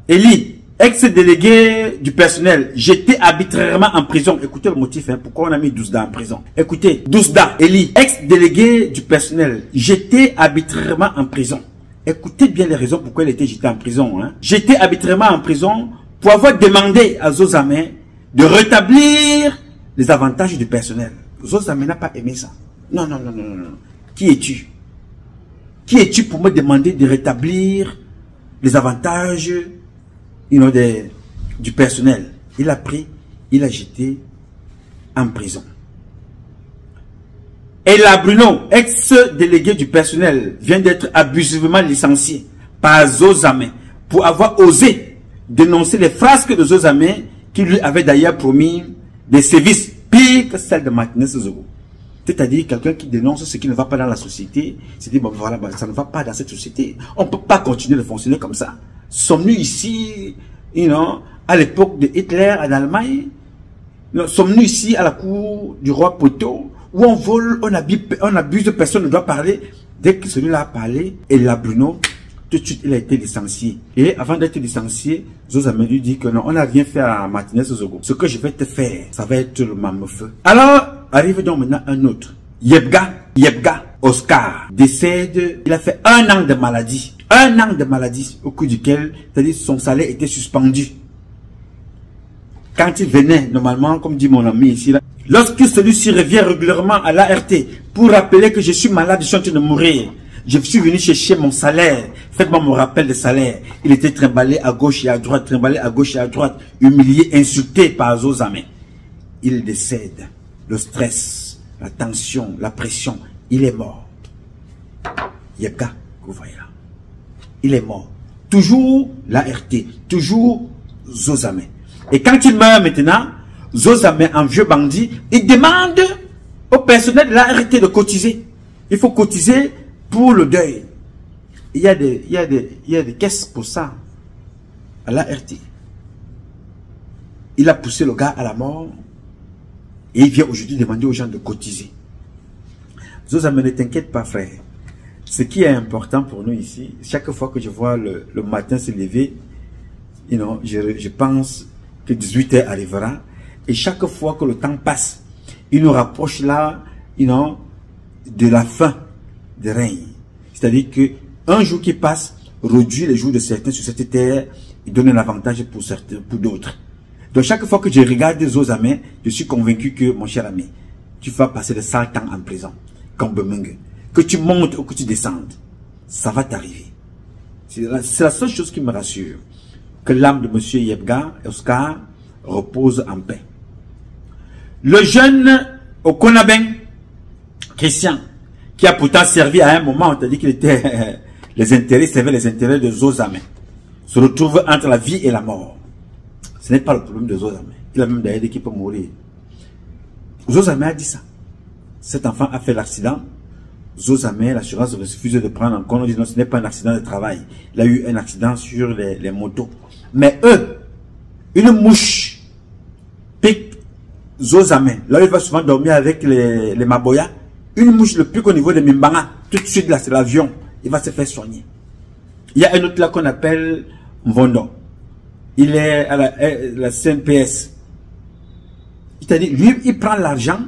Eli, ex-délégué du personnel, jeté arbitrairement en prison. Écoutez le motif, pourquoi on a mis Dousda en prison. Écoutez, Dousda, Eli, ex-délégué du personnel, jeté arbitrairement en prison. Écoutez bien les raisons pourquoi il était jeté en prison. Jeté arbitrairement en prison pour avoir demandé à Zozame de rétablir les avantages du personnel. Zozame n'a pas aimé ça. Non, non, non, non, non. Qui es-tu? Qui es-tu pour me demander de rétablir les avantages du personnel? Il a pris, il a jeté en prison. Et là, Bruno, ex-délégué du personnel, vient d'être abusivement licencié par Zozame pour avoir osé dénoncer les frasques de Zozame qui lui avait d'ailleurs promis des services pires que celles de Martinez Zogo. C'est-à-dire quelqu'un qui dénonce ce qui ne va pas dans la société, c'est dit, bon voilà, ça ne va pas dans cette société. On ne peut pas continuer de fonctionner comme ça. Sommes-nous ici, à l'époque de Hitler en Allemagne? Sommes-nous ici à la cour du roi Poto, où on vole, on abuse, personne ne doit parler? Dès que celui-là a parlé, et là Bruno, tout de suite il a été licencié. Et avant d'être licencié, Zozame lui dit que non, on n'a rien fait à Martinez Zogo. Ce que je vais te faire, ça va être le mamefeu. Alors, arrive donc maintenant un autre. Yebga Oscar décède. Il a fait 1 an de maladie. 1 an de maladie au cours duquel, c'est-à-dire son salaire était suspendu. Quand il venait, normalement, comme dit mon ami ici, là, lorsque celui-ci revient régulièrement à l'ART pour rappeler que je suis malade, je suis en train de mourir, je suis venu chercher mon salaire, faites-moi mon rappel de salaire. Il était trimballé à gauche et à droite, trimballé à gauche et à droite, humilié, insulté par Zozame. Il décède. Le stress, la tension, la pression, il est mort. Yebga, vous voyez là. Il est mort. Toujours l'ART, toujours Zozame. Et quand il meurt maintenant, Zozame, en vieux bandit, il demande au personnel de l'ART de cotiser. Il faut cotiser pour le deuil. Il y a des caisses pour ça. À la RT. Il a poussé le gars à la mort. Et il vient aujourd'hui demander aux gens de cotiser. Zozamé, ne t'inquiète pas, frère. Ce qui est important pour nous ici, chaque fois que je vois le matin se lever, je pense que 18h arrivera. Et chaque fois que le temps passe, il nous rapproche là, de la fin du règne. C'est-à-dire que un jour qui passe réduit les jours de certains sur cette terre et donne un avantage pour certains, pour d'autres. Donc chaque fois que je regarde Zozamé, je suis convaincu que, mon cher ami, tu vas passer de sales temps en prison, comme Bemengue. Que tu montes ou que tu descendes, ça va t'arriver. C'est la seule chose qui me rassure. Que l'âme de M. Yebga, Oscar, repose en paix. Le jeune Okonaben, Christian, qui a pourtant servi à un moment, on t'a dit qu'il était servait les intérêts de Zozamé, se retrouve entre la vie et la mort. Ce n'est pas le problème de Zozamé. Il a même d'ailleurs dit qu'il peut mourir. Zozamé a dit ça. Cet enfant a fait l'accident. Zozamé, l'assurance refuse de prendre en compte. On dit non, ce n'est pas un accident de travail. Il a eu un accident sur les motos. Mais eux, une mouche pique Zozamé. Là, il va souvent dormir avec les Maboya. Une mouche le plus qu'au niveau de Mimbanga. Tout de suite, là, c'est l'avion. Il va se faire soigner. Il y a un autre là qu'on appelle Mvondo. Il est à la CNPS. C'est-à-dire, lui, il prend l'argent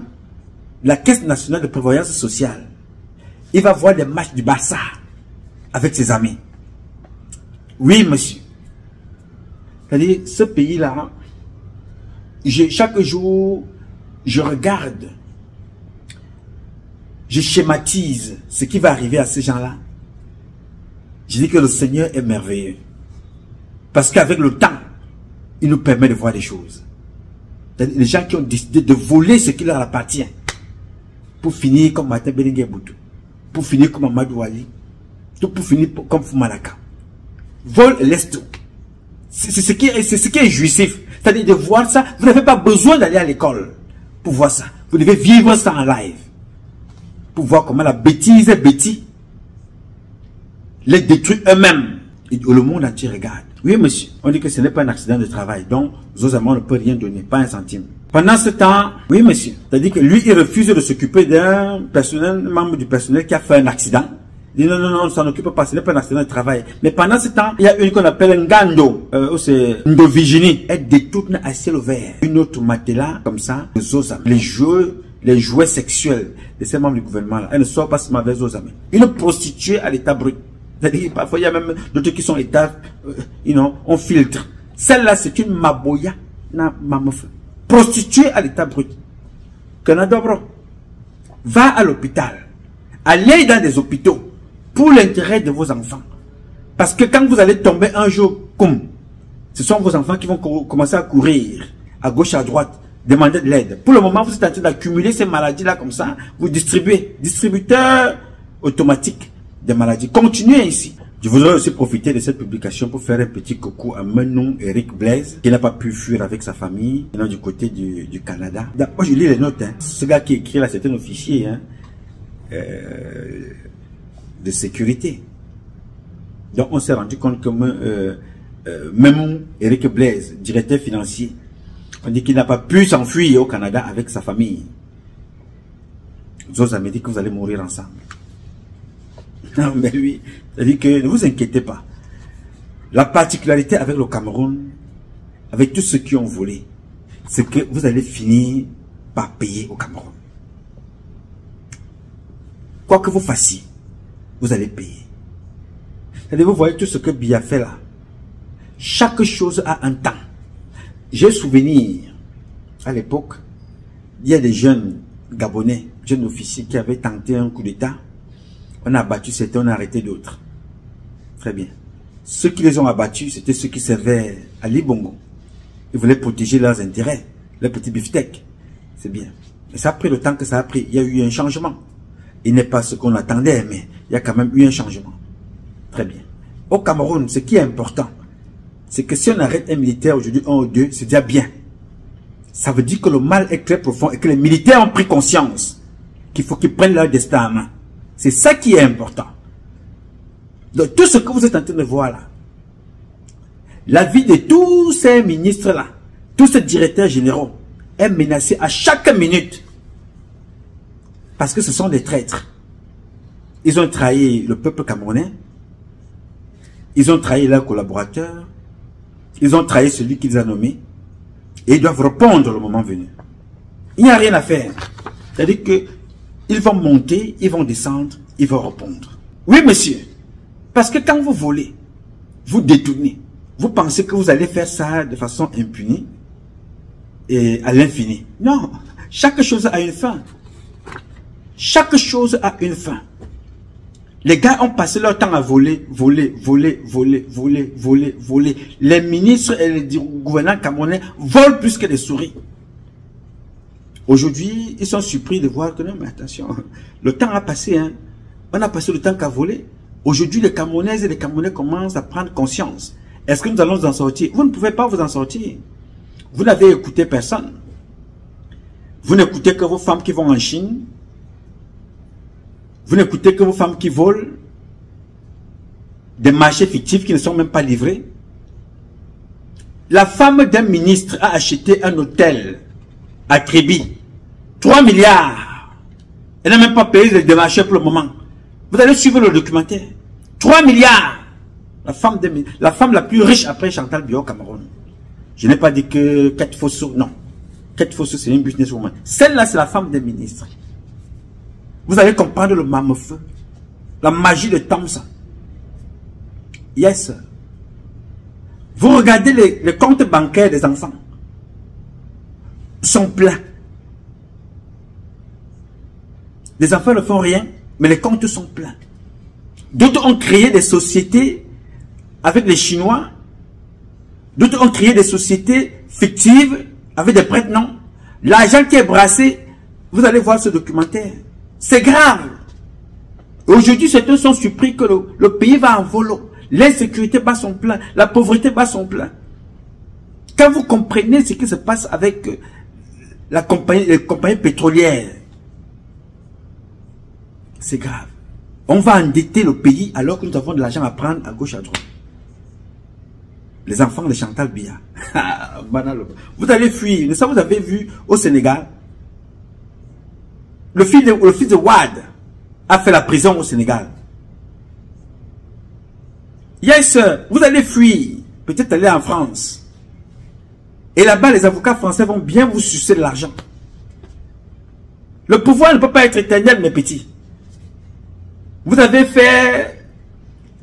de la Caisse nationale de prévoyance sociale. Il va voir des matchs du Barça avec ses amis. Oui, monsieur. C'est-à-dire, ce pays-là, chaque jour, je regarde, je schématise ce qui va arriver à ces gens-là. Je dis que le Seigneur est merveilleux. Parce qu'avec le temps, il nous permet de voir des choses. Les gens qui ont décidé de voler ce qui leur appartient. Pour finir comme Martin Bélinguer Boutou. Pour finir comme Amadou Ali. Pour finir comme Foumalaka. Vol et laisse tout. C'est ce qui est jouissif. C'est-à-dire de voir ça. Vous n'avez pas besoin d'aller à l'école pour voir ça. Vous devez vivre ça en live. Pour voir comment la bêtise est bêtise. Les détruit eux-mêmes. Et le monde entier regarde. Oui, monsieur. On dit que ce n'est pas un accident de travail. Donc, Zozamé ne peut rien donner. Pas un centime. Pendant ce temps, oui, monsieur. C'est-à-dire que lui, il refuse de s'occuper d'un membre du personnel qui a fait un accident. Il dit non, non, non, on ne s'en occupe pas. Ce n'est pas un accident de travail. Mais pendant ce temps, il y a une qu'on appelle Ngando. C'est Ndovigini. Elle détourne à ciel ouvert une autre matelas comme ça de Zozamé. Les jouets sexuels de ces membres du gouvernement là. Elle ne sort pas seulement avec Zozamé. Une prostituée à l'état brut. C'est-à-dire, parfois, il y a même d'autres qui sont état, on filtre. Celle-là, c'est une maboya, prostituée à l'état brut. Canadobro, va à l'hôpital. Allez dans des hôpitaux pour l'intérêt de vos enfants. Parce que quand vous allez tomber un jour, comme, ce sont vos enfants qui vont commencer à courir à gauche, à droite, demander de l'aide. Pour le moment, vous êtes en train d'accumuler ces maladies-là comme ça, vous distribuez. Distributeur automatique des maladies. Continuez ici. Je voudrais aussi profiter de cette publication pour faire un petit coucou à Menon Eric Blaise, qui n'a pas pu fuir avec sa famille, du côté du Canada. Moi, je lis les notes. Ce gars qui écrit là, c'est un officier de sécurité. Donc, on s'est rendu compte que Menon Eric Blaise, directeur financier, on dit qu'il n'a pas pu s'enfuir au Canada avec sa famille. Zozamé dit que vous allez mourir ensemble. Non, mais oui, c'est-à-dire que ne vous inquiétez pas. La particularité avec le Cameroun, avec tous ceux qui ont volé, c'est que vous allez finir par payer au Cameroun. Quoi que vous fassiez, vous allez payer. C'est-à-dire, vous voyez tout ce que Biya fait là. Chaque chose a un temps. J'ai souvenir, à l'époque, il y a des jeunes Gabonais, jeunes officiers qui avaient tenté un coup d'État. On a abattu certains, on a arrêté d'autres. Très bien. Ceux qui les ont abattus, c'était ceux qui servaient à Libongo. Ils voulaient protéger leurs intérêts, leurs petits beefsteaks. C'est bien. Mais ça a pris le temps que ça a pris. Il y a eu un changement. Il n'est pas ce qu'on attendait, mais il y a quand même eu un changement. Très bien. Au Cameroun, ce qui est important, c'est que si on arrête un militaire aujourd'hui, un ou deux, c'est déjà bien. Ça veut dire que le mal est très profond et que les militaires ont pris conscience qu'il faut qu'ils prennent leur destin en main. C'est ça qui est important. Donc tout ce que vous êtes en train de voir là, la vie de tous ces ministres-là, tous ces directeurs généraux, est menacée à chaque minute. Parce que ce sont des traîtres. Ils ont trahi le peuple camerounais. Ils ont trahi leurs collaborateurs. Ils ont trahi celui qu'ils ont nommé. Et ils doivent répondre le moment venu. Il n'y a rien à faire. C'est-à-dire qu'ils vont monter, ils vont descendre, ils vont répondre. Oui, monsieur. Parce que quand vous volez, vous détournez. Vous pensez que vous allez faire ça de façon impunie et à l'infini. Non. Chaque chose a une fin. Chaque chose a une fin. Les gars ont passé leur temps à voler, voler. Les ministres et les gouvernants camerounais volent plus que des souris. Aujourd'hui, ils sont surpris de voir que non, mais attention, le temps a passé, hein. On a passé le temps qu'à voler. Aujourd'hui, les Camerounaises et les Camerounais commencent à prendre conscience. Est-ce que nous allons nous en sortir? Vous ne pouvez pas vous en sortir. Vous n'avez écouté personne. Vous n'écoutez que vos femmes qui vont en Chine. Vous n'écoutez que vos femmes qui volent des marchés fictifs qui ne sont même pas livrés. La femme d'un ministre a acheté un hôtel à Kribi. 3 milliards. Elle n'a même pas payé le démarcheur pour le moment. Vous allez suivre le documentaire. 3 milliards. La femme la plus riche après Chantal Biya au Cameroun. Je n'ai pas dit que Kate Fosso, non. Kate Fosso, c'est une businesswoman. Celle-là, c'est la femme des ministres. Vous allez comprendre le marmefeu. La magie de Thompson. Yes. Vous regardez les comptes bancaires des enfants. Sont pleins. Les enfants ne font rien, mais les comptes sont pleins. D'autres ont créé des sociétés avec les Chinois. D'autres ont créé des sociétés fictives avec des prête-noms. L'argent qui est brassé, vous allez voir ce documentaire. C'est grave. Aujourd'hui, certains sont surpris que le pays va en volo. L'insécurité bat son plein. La pauvreté bat son plein. Quand vous comprenez ce qui se passe avec les compagnies pétrolières, c'est grave. On va endetter le pays alors que nous avons de l'argent à prendre à gauche, à droite. Les enfants de Chantal Biya. Vous allez fuir. Ça, vous avez vu au Sénégal. Le fils de Wad a fait la prison au Sénégal. Yes, vous allez fuir. Peut-être aller en France. Et là-bas, les avocats français vont bien vous sucer de l'argent. Le pouvoir ne peut pas être éternel, mes petits. Vous avez fait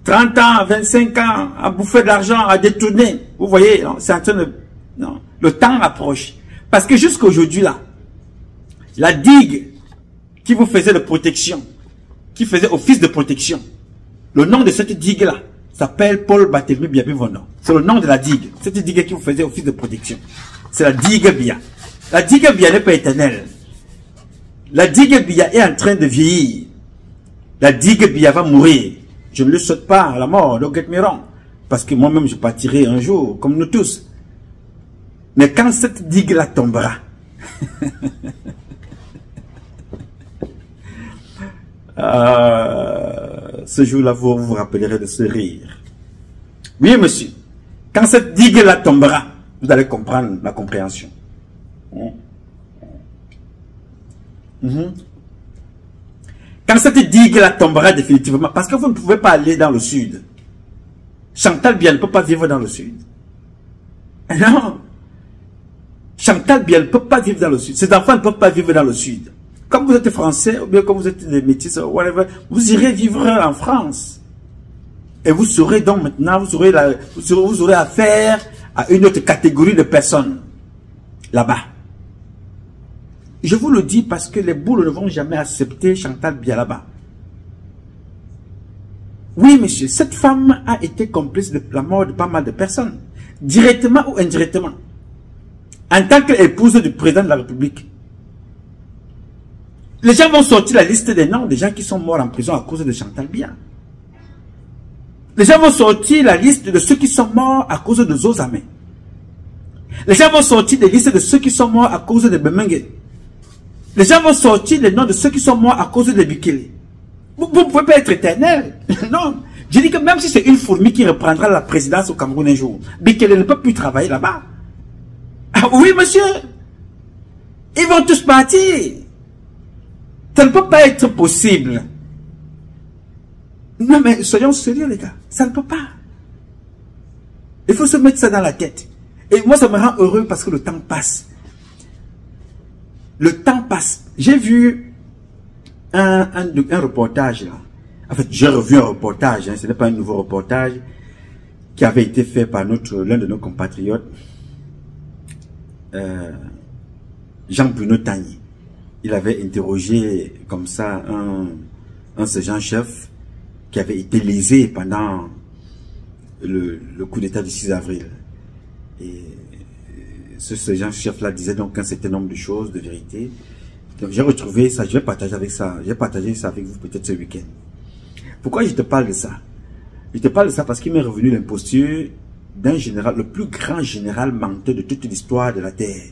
30 ans, 25 ans à bouffer de l'argent, à détourner. Vous voyez, c'est en train de... Non, le temps approche. Parce que jusqu'à aujourd'hui, là, la digue qui vous faisait de protection, qui faisait office de protection, le nom de cette digue-là s'appelle Paul Barthélemy Biya Bivondo. C'est le nom de la digue. Cette digue qui vous faisait office de protection. C'est la digue Biya. La digue Biya n'est pas éternelle. La digue Biya est en train de vieillir. La digue Biya va mourir. Je ne le souhaite pas à la mort, don't get me wrong. Parce que moi-même, je partirai un jour, comme nous tous. Mais quand cette digue-là tombera, ce jour-là, vous vous rappellerez de ce rire. Oui, monsieur. Quand cette digue-là tombera, vous allez comprendre la compréhension. Quand cette digue-là tombera définitivement, parce que vous ne pouvez pas aller dans le sud. Chantal Biya ne peut pas vivre dans le sud. Non. Chantal Biya ne peut pas vivre dans le sud. Ses enfants ne peuvent pas vivre dans le sud. Comme vous êtes français, ou bien comme vous êtes des métis, whatever, vous irez vivre en France. Et vous saurez donc maintenant, vous aurez affaire à une autre catégorie de personnes. Là-bas. Je vous le dis parce que les boules ne vont jamais accepter Chantal Biya là-bas. Oui, monsieur, cette femme a été complice de la mort de pas mal de personnes. Directement ou indirectement. En tant qu'épouse du président de la République. Les gens vont sortir la liste des noms des gens qui sont morts en prison à cause de Chantal Biya. Les gens vont sortir la liste de ceux qui sont morts à cause de Zozame. Les gens vont sortir des listes de ceux qui sont morts à cause de Bemengue. Les gens vont sortir les noms de ceux qui sont morts à cause de Bikele. Vous ne pouvez pas être éternel. Non. Je dis que même si c'est une fourmi qui reprendra la présidence au Cameroun un jour, mais qu'elle ne peut plus travailler là-bas. Ah oui, monsieur. Ils vont tous partir. Ça ne peut pas être possible. Non, mais soyons sérieux, les gars. Ça ne peut pas. Il faut se mettre ça dans la tête. Et moi, ça me rend heureux parce que le temps passe. Le temps passe. J'ai vu un reportage là. En fait, j'ai revu un reportage. Hein, ce n'est pas un nouveau reportage qui avait été fait par l'un de nos compatriotes, Jean-Bruno Tagny. Il avait interrogé comme ça un sergent-chef qui avait été lésé pendant le coup d'état du 6 avril. Et ce sergent-chef-là disait donc un certain nombre de choses, de vérités. Donc j'ai retrouvé ça, je vais partager avec ça. J'ai partagé ça avec vous peut-être ce week-end. Pourquoi je te parle de ça? Je te parle de ça parce qu'il m'est revenu l'imposture d'un général, le plus grand général menteur de toute l'histoire de la Terre.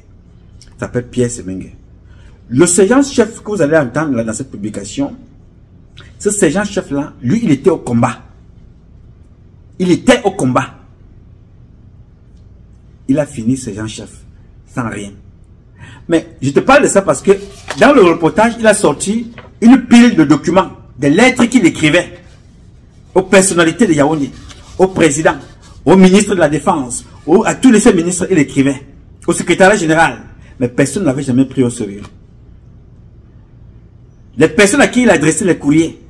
Il s'appelle Pierre Semengue. Le sergent-chef que vous allez entendre là dans cette publication, ce sergent-chef-là, lui, il était au combat. Il était au combat. Il a fini sergent-chef sans rien. Mais je te parle de ça parce que dans le reportage, il a sorti une pile de documents, des lettres qu'il écrivait aux personnalités de Yaoundé, au président, au ministre de la Défense, à tous les ministres, il écrivait, au secrétariat général. Mais personne ne l'avait jamais pris au sérieux. Les personnes à qui il adressait les courriers,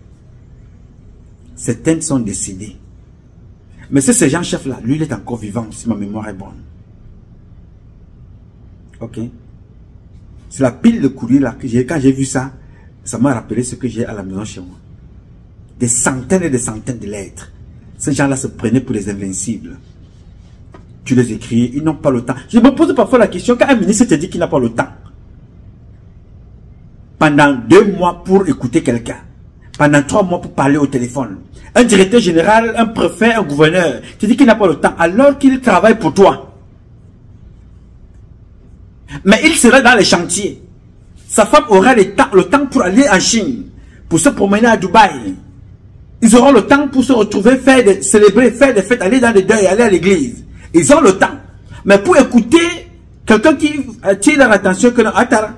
certaines sont décédées. Mais ce sergent-chef-là, lui, il est encore vivant, si ma mémoire est bonne. Ok? C'est la pile de courriers là que j'ai, quand j'ai vu ça, ça m'a rappelé ce que j'ai à la maison chez moi. Des centaines et des centaines de lettres. Ces gens-là se prenaient pour les invincibles. Tu les écris, ils n'ont pas le temps. Je me pose parfois la question, quand un ministre te dit qu'il n'a pas le temps, pendant 2 mois pour écouter quelqu'un, pendant 3 mois pour parler au téléphone, un directeur général, un préfet, un gouverneur, te dit qu'il n'a pas le temps, alors qu'il travaille pour toi. Mais il serait dans les chantiers. Sa femme aura le temps pour aller en Chine, pour se promener à Dubaï. Ils auront le temps pour se retrouver, célébrer, faire des fêtes, aller dans les deuils, aller à l'église. Ils ont le temps. Mais pour écouter quelqu'un qui attire leur attention, que attends,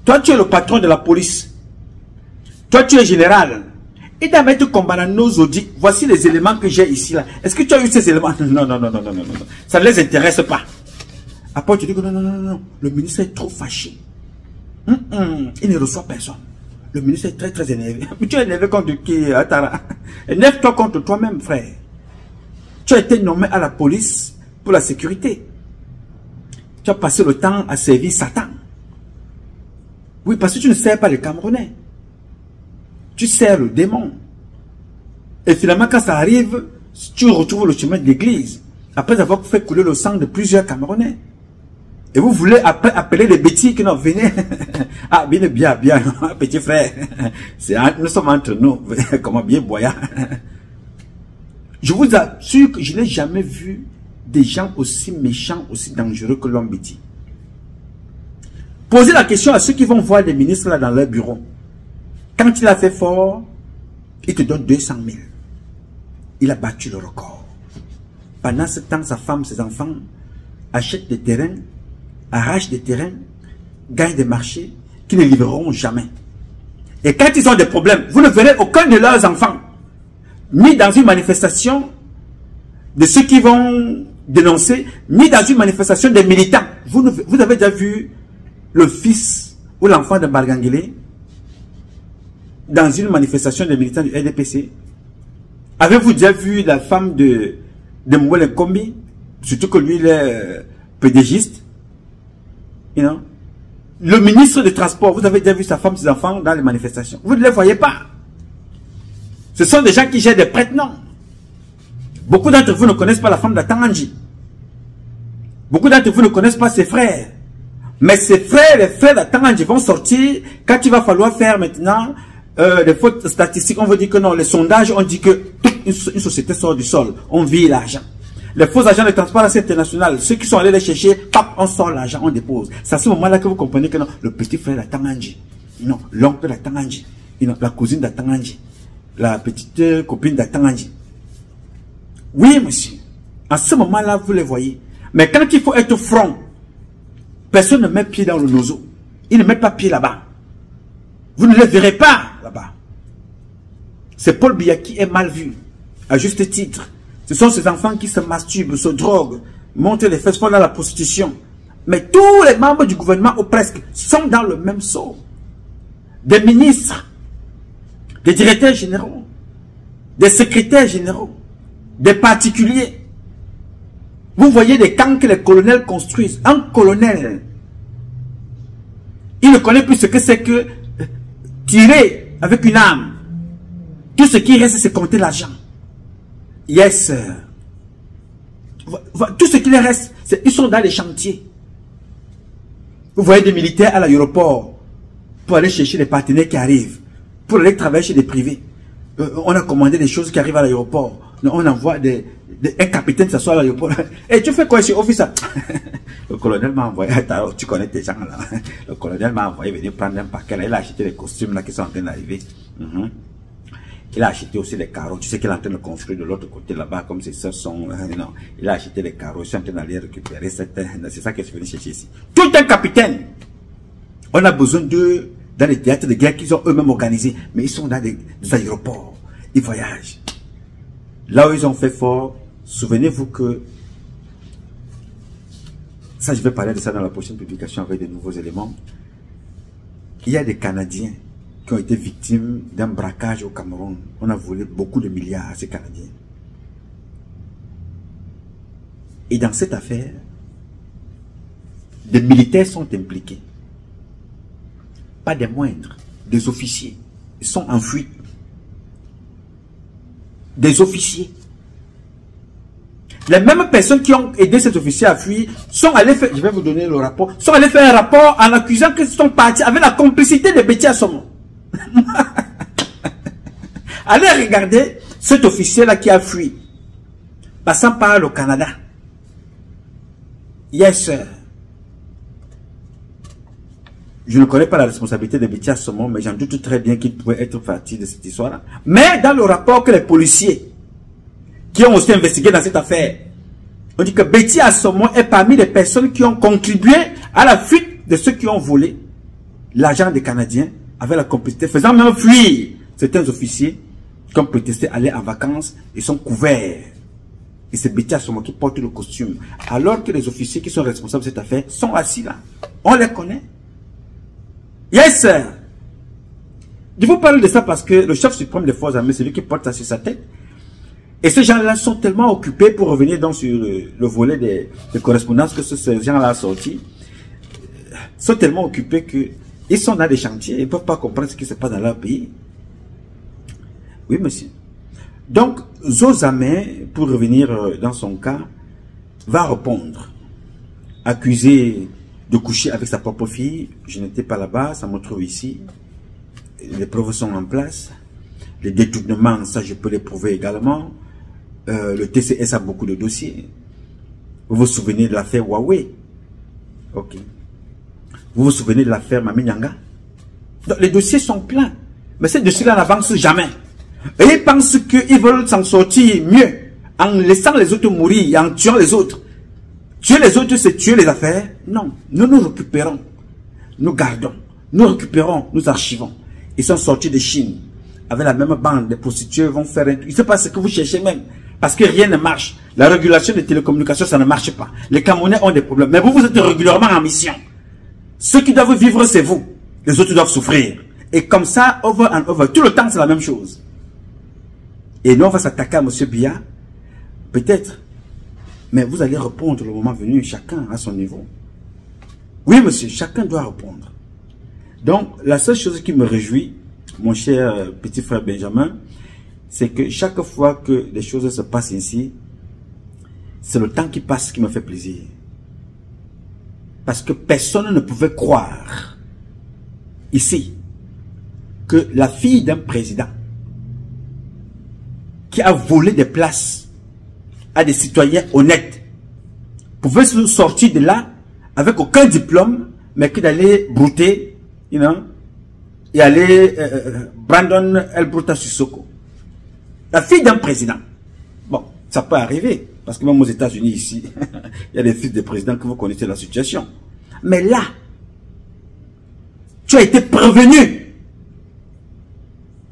toi tu es le patron de la police. Toi tu es général. Et dans mettre combat dans nos audits, voici les éléments que j'ai ici là. Est-ce que tu as eu ces éléments? Non, non, non, non, non, non, non. Ça ne les intéresse pas. Après tu dis que non, non, non, non. Le ministre est trop fâché. Il ne reçoit personne. Le ministre est très très énervé. Mais tu es énervé contre qui? Attends. Énerve-toi contre toi-même, frère. Tu as été nommé à la police pour la sécurité. Tu as passé le temps à servir Satan. Oui, parce que tu ne sers pas les Camerounais. Tu sers le démon. Et finalement, quand ça arrive, tu retrouves le chemin de l'église. Après avoir fait couler le sang de plusieurs Camerounais. Et vous voulez après appeler les bêtis qui n'ont venez. Ah, bien, bien, bien, petit frère. Nous sommes entre nous. Comment bien boyard. Je vous assure que je n'ai jamais vu des gens aussi méchants, aussi dangereux que l'homme Béti. Posez la question à ceux qui vont voir les ministres là dans leur bureau. Quand il a fait fort, il te donne 200 000. Il a battu le record. Pendant ce temps, sa femme, ses enfants achètent des terrains, arrachent des terrains, gagnent des marchés qui ne livreront jamais. Et quand ils ont des problèmes, vous ne verrez aucun de leurs enfants ni dans une manifestation de ceux qui vont dénoncer, ni dans une manifestation des militants. Vous avez déjà vu le fils ou l'enfant de Bargangélé dans une manifestation des militants du RDPC? Avez-vous déjà vu la femme de Mwele Kombi? Surtout que lui, il est pédégiste. You know? Le ministre des Transports, vous avez déjà vu sa femme, ses enfants dans les manifestations. Vous ne les voyez pas. Ce sont des gens qui gèrent des prêtres, non. Beaucoup d'entre vous ne connaissent pas la femme d'Atanganji. Beaucoup d'entre vous ne connaissent pas ses frères. Mais ses frères, les frères d'Atanganji vont sortir quand il va falloir faire maintenant les fautes statistiques. On veut dire que non, les sondages ont dit que toute une société sort du sol. On vit l'argent. Les faux agents de Transparency International, ceux qui sont allés les chercher, pap, on sort l'argent, on dépose. C'est à ce moment-là que vous comprenez que non, le petit frère d'Atanganji, non, l'oncle d'Atanganji, non, la cousine d'Atanganji, la petite copine d'Atanganji. Oui, monsieur. En ce moment-là, vous les voyez. Mais quand il faut être franc, personne ne met pied dans le nozo. Ils ne mettent pas pied là-bas. Vous ne les verrez pas là-bas. C'est Paul Biya qui est mal vu, à juste titre. Ce sont ces enfants qui se masturbent, se droguent, montent les fesses, font dans la prostitution. Mais tous les membres du gouvernement, ou presque, sont dans le même saut. Des ministres, des directeurs généraux, des secrétaires généraux, des particuliers. Vous voyez des camps que les colonels construisent. Un colonel, il ne connaît plus ce que c'est que tirer avec une arme. Tout ce qui reste, c'est compter l'argent. Yes. Tout ce qui reste, ils sont dans les chantiers. Vous voyez des militaires à l'aéroport pour aller chercher les partenaires qui arrivent, pour aller travailler chez des privés. On a commandé des choses qui arrivent à l'aéroport. On envoie un capitaine s'asseoir à l'aéroport. Et tu fais quoi chez office? Le colonel m'a envoyé, tu connais tes gens là. Le colonel m'a envoyé venir prendre un paquet là. Il a acheté les costumes là qui sont en train d'arriver. Il a acheté aussi les carreaux. Tu sais qu'il est en train de construire de l'autre côté là-bas, comme ses soeurs sont. Non, il a acheté les carreaux. Je suis en train d'aller récupérer. C'est ça que je suis venu chercher ici. Tout un capitaine. On a besoin d'eux dans les théâtres de guerre qu'ils ont eux-mêmes organisés. Mais ils sont dans des aéroports. Ils voyagent. Là où ils ont fait fort, souvenez-vous que, ça je vais parler de ça dans la prochaine publication avec des nouveaux éléments. Il y a des Canadiens qui ont été victimes d'un braquage au Cameroun. On a volé beaucoup de milliards à ces Canadiens. Et dans cette affaire, des militaires sont impliqués. Pas des moindres, des officiers. Ils sont en fuite. Des officiers. Les mêmes personnes qui ont aidé cet officier à fuir sont allées faire, je vais vous donner le rapport, sont allées faire un rapport en accusant qu'ils sont partis avec la complicité de Betty Assomo. Allez regarder cet officier-là qui a fui, passant par le Canada. Yes, sir. Je ne connais pas la responsabilité de Betty Assomo, mais j'en doute très bien qu'il pouvait être partie de cette histoire-là. Mais dans le rapport que les policiers qui ont aussi investigué dans cette affaire, on dit que Betty Assomo est parmi les personnes qui ont contribué à la fuite de ceux qui ont volé l'argent des Canadiens avec la complicité, faisant même fuir certains officiers qui ont protesté aller en vacances et sont couverts. Et c'est Betty Assomo qui porte le costume. Alors que les officiers qui sont responsables de cette affaire sont assis là. On les connaît. Yes, sir. Je vous parle de ça parce que le chef suprême des forces armées, c'est lui qui porte ça sur sa tête. Et ces gens-là sont tellement occupés pour revenir donc sur le volet des correspondances que ces gens-là ont sorti. Sont tellement occupés qu'ils sont dans des chantiers. Ils ne peuvent pas comprendre ce qui se passe dans leur pays. Oui, monsieur. Donc, Zozamé, pour revenir dans son cas, va répondre. Accusé de coucher avec sa propre fille. Je n'étais pas là-bas, ça me trouve ici. Les preuves sont en place. Les détournements, ça je peux les prouver également. Le TCS a beaucoup de dossiers. Vous vous souvenez de l'affaire Huawei? Ok. Vous vous souvenez de l'affaire Mami Nyanga? Donc les dossiers sont pleins. Mais ces dossiers-là n'avancent jamais. Et ils pensent qu'ils veulent s'en sortir mieux en laissant les autres mourir et en tuant les autres. Tuer les autres, c'est tuer les affaires? Non. Nous nous récupérons. Nous gardons. Nous récupérons. Nous archivons. Ils sont sortis de Chine. Avec la même bande, les prostituées vont faire un truc. Il ne sait pas ce que vous cherchez même. Parce que rien ne marche. La régulation des télécommunications, ça ne marche pas. Les Camerounais ont des problèmes. Mais vous, vous êtes régulièrement en mission. Ceux qui doivent vivre, c'est vous. Les autres doivent souffrir. Et comme ça, over and over. Tout le temps, c'est la même chose. Et nous, on va s'attaquer à M. Biya. Peut-être. Mais vous allez répondre le moment venu, chacun à son niveau. Oui, monsieur, chacun doit répondre. Donc, la seule chose qui me réjouit, mon cher petit frère Benjamin, c'est que chaque fois que les choses se passent ici, c'est le temps qui passe qui me fait plaisir. Parce que personne ne pouvait croire, ici, que la fille d'un président qui a volé des places à des citoyens honnêtes pouvait se sortir de là avec aucun diplôme, mais que d'aller brouter, you know, et aller Brandon El Bruta Sissoko. La fille d'un président. Bon, Ça peut arriver. Parce que même aux États-Unis, ici, il y a des fils de présidents que vous connaissez la situation. Mais là, tu as été prévenu.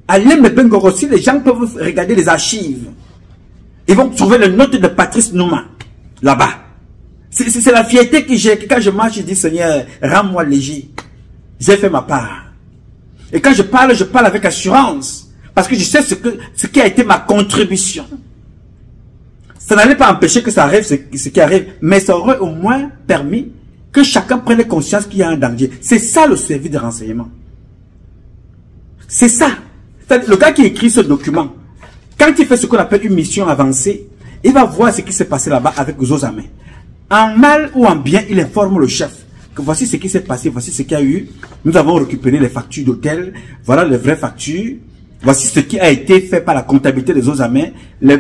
À l'Emebengoro aussi, les gens peuvent regarder les archives. Ils vont trouver le note de Patrice Nouma, là-bas. C'est la fierté que j'ai. Quand je marche, je dis, Seigneur, rends-moi léger. J'ai fait ma part. Et quand je parle avec assurance. Parce que je sais ce qui a été ma contribution. Ça n'allait pas empêcher que ça arrive, ce qui arrive. Mais ça aurait au moins permis que chacun prenne conscience qu'il y a un danger. C'est ça le service de renseignement. C'est ça. Le gars qui écrit ce document, quand il fait ce qu'on appelle une mission avancée, il va voir ce qui s'est passé là-bas avec Zozame. En mal ou en bien, il informe le chef que voici ce qui s'est passé, voici ce qu'il y a eu. Nous avons récupéré les factures d'hôtel, voilà les vraies factures. Voici ce qui a été fait par la comptabilité des Zozame.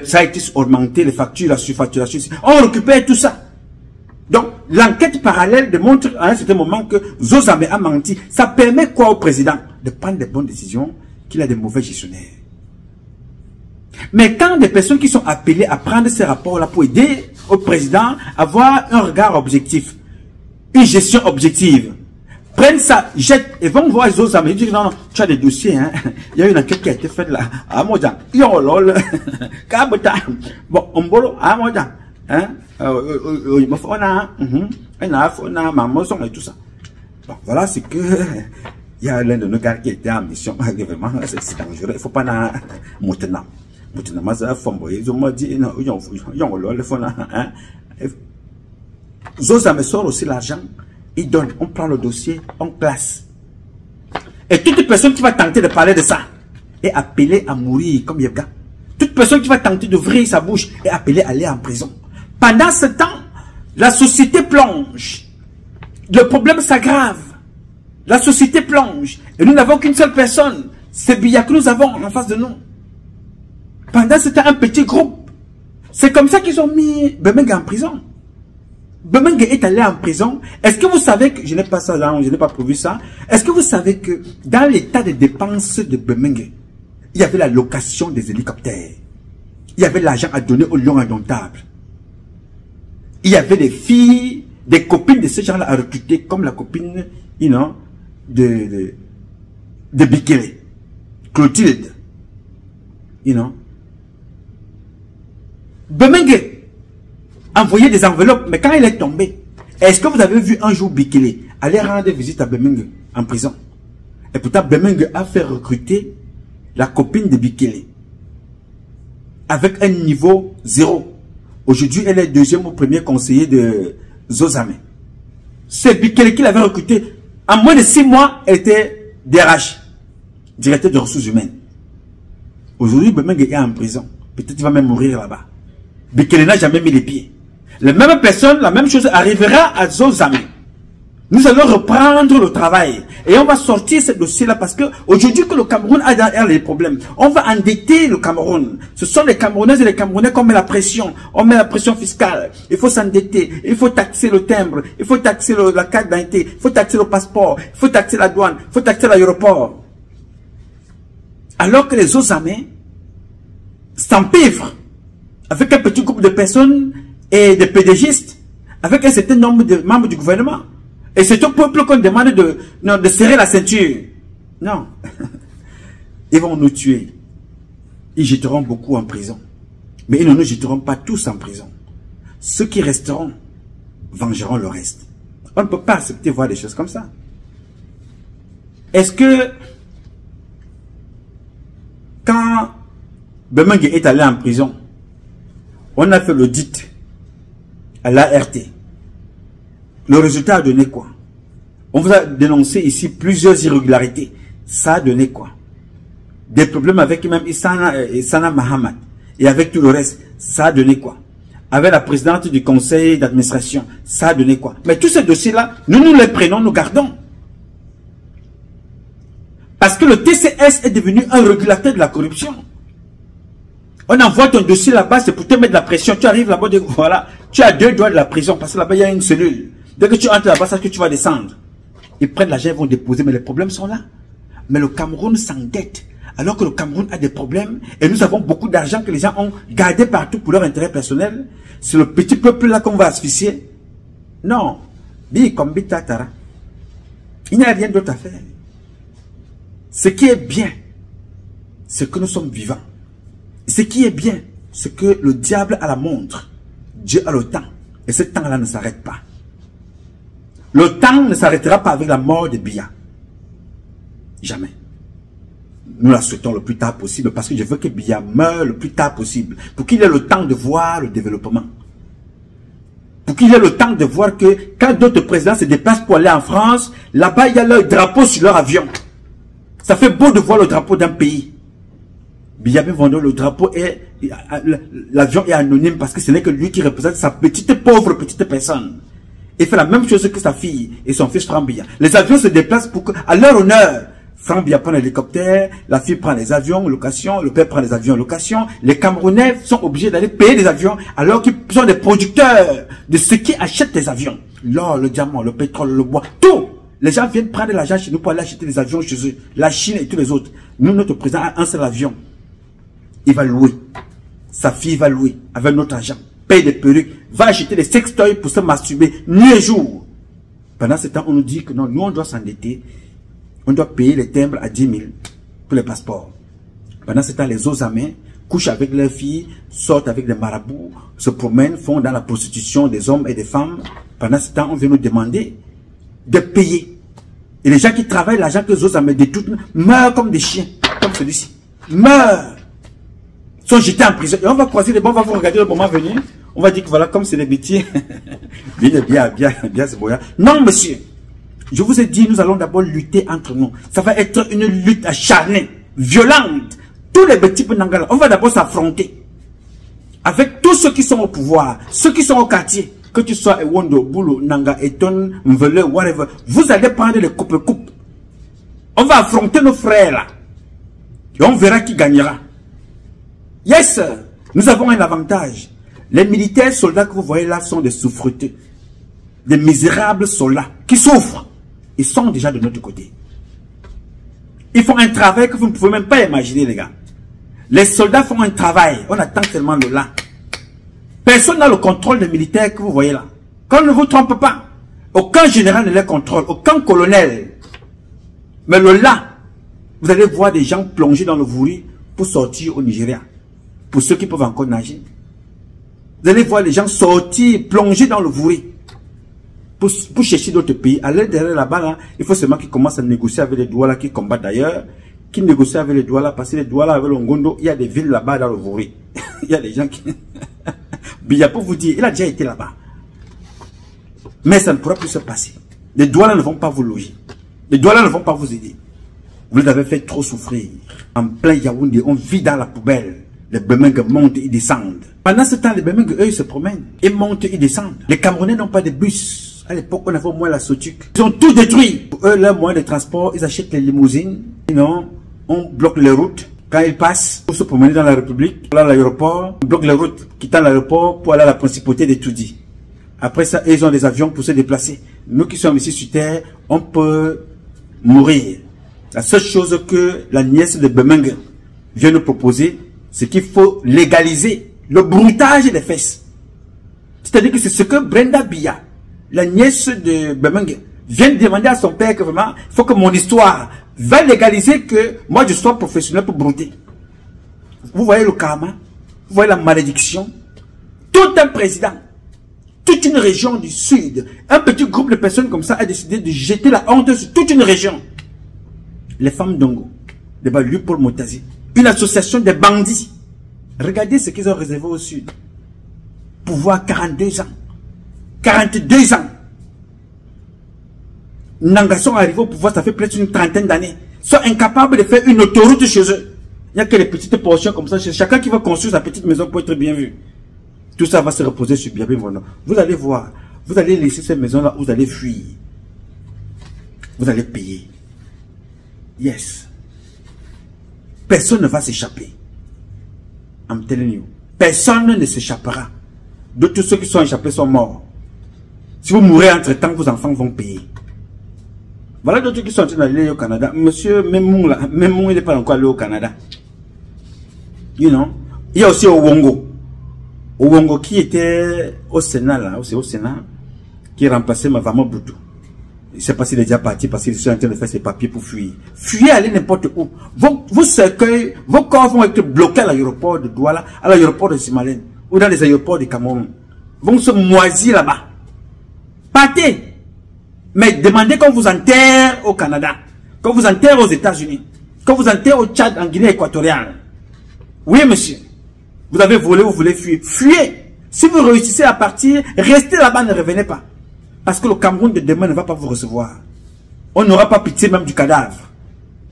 Ça a été augmenté, les factures, la surfacturation. On récupère tout ça. Donc, l'enquête parallèle démontre à un certain moment que Zozame a menti. Ça permet quoi au président? De prendre des bonnes décisions, qu'il a des mauvais gestionnaires. Mais quand des personnes qui sont appelées à prendre ces rapports-là pour aider au président à avoir un regard objectif, une gestion objective, prennent ça, jettent et vont voir les autres amis. Ils disent non, non, tu as des dossiers, hein. Il y a une enquête qui a été faite là. À Moja, yo lol, kabota, bon, ombolo, à Moja, hein, on a maman et tout ça. Bon, voilà, c'est que il y a l'un de nos gars qui était en mission, vraiment, c'est dangereux. Il faut pas na maintenant. Maintenant, mais ça fombo, ils ont dit non, yo lol, il faut na, hein. Zozame sort aussi l'argent. Il donne, on prend le dossier, on classe. Et toute personne qui va tenter de parler de ça est appelée à mourir comme Yebga. Toute personne qui va tenter d'ouvrir sa bouche est appelée à aller en prison. Pendant ce temps, la société plonge. Le problème s'aggrave. La société plonge. Et nous n'avons qu'une seule personne. C'est Biya que nous avons en face de nous. Pendant ce temps, un petit groupe. C'est comme ça qu'ils ont mis Bemenge en prison. Bemenge est allé en prison. Est-ce que vous savez que, je n'ai pas ça là, je n'ai pas prévu ça. Est-ce que vous savez que dans l'état de dépenses de Bemenge, il y avait la location des hélicoptères. Il y avait l'argent à donner aux lions indomptables. Il y avait des filles, des copines de ces gens-là à recruter, comme la copine, you know, de Bikele, Clotilde. You know. Bemenge envoyait des enveloppes, mais quand il est tombé, est-ce que vous avez vu un jour Bikele aller rendre visite à Bemenge en prison? Et pourtant, Bemenge a fait recruter la copine de Bikele avec un niveau 0. Aujourd'hui, elle est deuxième ou premier conseiller de Zozame. C'est Bikele qui l'avait recruté. En moins de 6 mois, elle était DRH, directeur de ressources humaines. Aujourd'hui, Bemenge est en prison. Peut-être qu'il va même mourir là-bas. Bikele n'a jamais mis les pieds. La même personne, la même chose arrivera à Zozame. Nous allons reprendre le travail. Et on va sortir ce dossier-là parce que aujourd'hui que le Cameroun a derrière les problèmes, on va endetter le Cameroun. Ce sont les Camerounaises et les Camerounais qu'on met la pression. On met la pression fiscale. Il faut s'endetter. Il faut taxer le timbre. Il faut taxer la carte d'identité. Il faut taxer le passeport. Il faut taxer la douane. Il faut taxer l'aéroport. Alors que les Zozame s'empivrent avec un petit groupe de personnes et de pédégistes, avec un certain nombre de membres du gouvernement. Et c'est au peuple qu'on demande de serrer la ceinture. Non. Ils vont nous tuer. Ils jetteront beaucoup en prison. Mais ils ne nous jetteront pas tous en prison. Ceux qui resteront vengeront le reste. On ne peut pas accepter voir des choses comme ça. Est-ce que quand Bemenge est allé en prison, on a fait l'audit à l'ART. Le résultat a donné quoi? On vous a dénoncé ici plusieurs irrégularités. Ça a donné quoi? Des problèmes avec même Issana Mahamat et avec tout le reste. Ça a donné quoi? Avec la présidente du conseil d'administration. Ça a donné quoi? Mais tous ces dossiers-là, nous les prenons, nous gardons. Parce que le TCS est devenu un régulateur de la corruption. On envoie ton dossier là-bas, c'est pour te mettre de la pression. Tu arrives là-bas, voilà, tu as 2 doigts de la prison parce que là-bas, il y a une cellule. Dès que tu entres là-bas, c'est que tu vas descendre. Ils prennent l'argent, ils vont déposer, mais les problèmes sont là. Mais le Cameroun s'endette Alors que le Cameroun a des problèmes et nous avons beaucoup d'argent que les gens ont gardé partout pour leur intérêt personnel. C'est le petit peuple là qu'on va asphyxier. Non. Bi comme Bitatara. Il n'y a rien d'autre à faire. Ce qui est bien, c'est que nous sommes vivants. Ce qui est bien, c'est que le diable a la montre. Dieu a le temps. Et ce temps-là ne s'arrête pas. Le temps ne s'arrêtera pas avec la mort de Biya. Jamais. Nous la souhaitons le plus tard possible parce que je veux que Biya meure le plus tard possible. Pour qu'il ait le temps de voir le développement. Pour qu'il ait le temps de voir que quand d'autres présidents se déplacent pour aller en France, là-bas il y a leur drapeau sur leur avion. Ça fait beau de voir le drapeau d'un pays. Biya Mivando, le drapeau est... L'avion est anonyme parce que ce n'est que lui qui représente sa petite pauvre petite personne. Il fait la même chose que sa fille et son fils Franck Biya. Les avions se déplacent pour que, à leur honneur, Franck Biya prend l'hélicoptère, la fille prend les avions location, le père prend les avions location. Les Camerounais sont obligés d'aller payer des avions alors qu'ils sont des producteurs de ce qui achètent les avions. L'or, le diamant, le pétrole, le bois, tout. Les gens viennent prendre l'argent chez nous pour aller acheter des avions chez eux. La Chine et tous les autres. Nous, notre président a un seul avion. Il va louer. Sa fille va louer avec notre argent. Paye des perruques. Va acheter des sextoys pour se masturber nuit et jour. Pendant ce temps, on nous dit que non, nous on doit s'endetter. On doit payer les timbres à 10 000 pour les passeports. Pendant ce temps, les Osamins couchent avec leurs filles, sortent avec des marabouts, se promènent, font dans la prostitution des hommes et des femmes. Pendant ce temps, on vient nous demander de payer. Et les gens qui travaillent, l'argent que les Osamins détournent, meurent comme des chiens, comme celui-ci. Meurent. Sont jetés en prison. Et on va croiser les bons, on va vous regarder le moment venir. On va dire que voilà, comme c'est des métiers. bien, c'est beau. Non, monsieur. Je vous ai dit, nous allons d'abord lutter entre nous. Ça va être une lutte acharnée, violente. Tous les petits Nangala, on va d'abord s'affronter. Avec tous ceux qui sont au pouvoir, ceux qui sont au quartier. Que tu sois Ewondo, Boulou, Nanga, Eton, Mvele, whatever. Vous allez prendre les coupes-coupes. On va affronter nos frères là. Et on verra qui gagnera. Yes, nous avons un avantage. Les militaires soldats que vous voyez là sont des souffreteux. Des misérables soldats qui souffrent. Ils sont déjà de notre côté. Ils font un travail que vous ne pouvez même pas imaginer, les gars. Les soldats font un travail. On attend tellement le là. Personne n'a le contrôle des militaires que vous voyez là. Qu'on ne vous trompe pas. Aucun général ne les contrôle. Aucun colonel. Mais le là, vous allez voir des gens plonger dans le Vouri pour sortir au Nigeria. Pour ceux qui peuvent encore nager. Vous allez voir les gens sortir, plonger dans le Vouri. Pour chercher d'autres pays. Aller derrière là-bas, là, il faut seulement qu'ils commencent à négocier avec les Douala qui combattent d'ailleurs. Qui négocient avec les Douala parce que les Douala avec le Ngondo, il y a des villes là-bas dans le Vouri. Il y a des gens qui... Biya pour vous dire, il a déjà été là-bas. Mais ça ne pourra plus se passer. Les Douala ne vont pas vous loger. Les Douala ne vont pas vous aider. Vous les avez fait trop souffrir. En plein Yaoundé, on vit dans la poubelle. Les Bemengues montent et descendent. Pendant ce temps, les Bemengues, eux, ils se promènent. Ils montent et descendent. Les Camerounais n'ont pas de bus. À l'époque, on avait au moins la Sotuc. Ils ont tout détruit. Pour eux, leurs moyens de transport, ils achètent les limousines. Sinon, on bloque les routes. Quand ils passent pour se promener dans la République, là, l'aéroport, on bloque les routes quittant l'aéroport pour aller à la principauté de Toudi. Après ça, ils ont des avions pour se déplacer. Nous qui sommes ici sur Terre, on peut mourir. La seule chose que la nièce de Bemengue vient nous proposer, c'est qu'il faut légaliser le broutage des fesses. C'est-à-dire que c'est ce que Brenda Biya, la nièce de Bemengue, vient demander à son père que vraiment, il faut que mon histoire va légaliser que moi je sois professionnel pour brouter. Vous voyez le karma, vous voyez la malédiction. Tout un président, toute une région du sud, un petit groupe de personnes comme ça a décidé de jeter la honte sur toute une région. Les femmes d'Ongo, les Balu Paul Motazi, une association de bandits. Regardez ce qu'ils ont réservé au sud. Pouvoir 42 ans. 42 ans. Nanga sont arrivés au pouvoir, ça fait presque une trentaine d'années. Ils sont incapables de faire une autoroute chez eux. Il n'y a que les petites portions comme ça. Chacun qui va construire sa petite maison pour être bien vu. Tout ça va se reposer sur Biya Mivando. Vous allez voir. Vous allez laisser ces maisons-là, vous allez fuir. Vous allez payer. Yes. Personne ne va s'échapper. I'm telling you. Personne ne s'échappera. De tous ceux qui sont échappés sont morts. Si vous mourrez entre temps, vos enfants vont payer. Voilà d'autres qui sont en train d'aller au Canada. Monsieur Memung, là, Memung, il n'est pas encore allé au Canada. You know? Il y a aussi Owongo. Owongo qui était au Sénat, là, c'est au Sénat, qui remplaçait Mavama Boutou. Je ne sais pas s'il est déjà parti parce qu'il est en train de faire ses papiers pour fuir. Fuyez, allez n'importe où. Vos cercueils, vos corps vont être bloqués à l'aéroport de Douala, à l'aéroport de Simalène, ou dans les aéroports du Cameroun. Vont se moisir là-bas. Partez. Mais demandez qu'on vous enterre au Canada, qu'on vous enterre aux États-Unis, qu'on vous enterre au Tchad, en Guinée équatoriale. Oui, monsieur. Vous avez volé, vous voulez fuir. Fuyez. Si vous réussissez à partir, restez là-bas, ne revenez pas. Parce que le Cameroun de demain ne va pas vous recevoir. On n'aura pas pitié même du cadavre.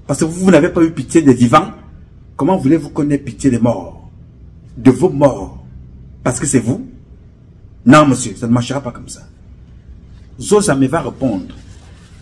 Parce que vous n'avez pas eu pitié des vivants. Comment voulez-vous qu'on ait pitié des morts? De vos morts. Parce que c'est vous? Non, monsieur, ça ne marchera pas comme ça. Zozame va répondre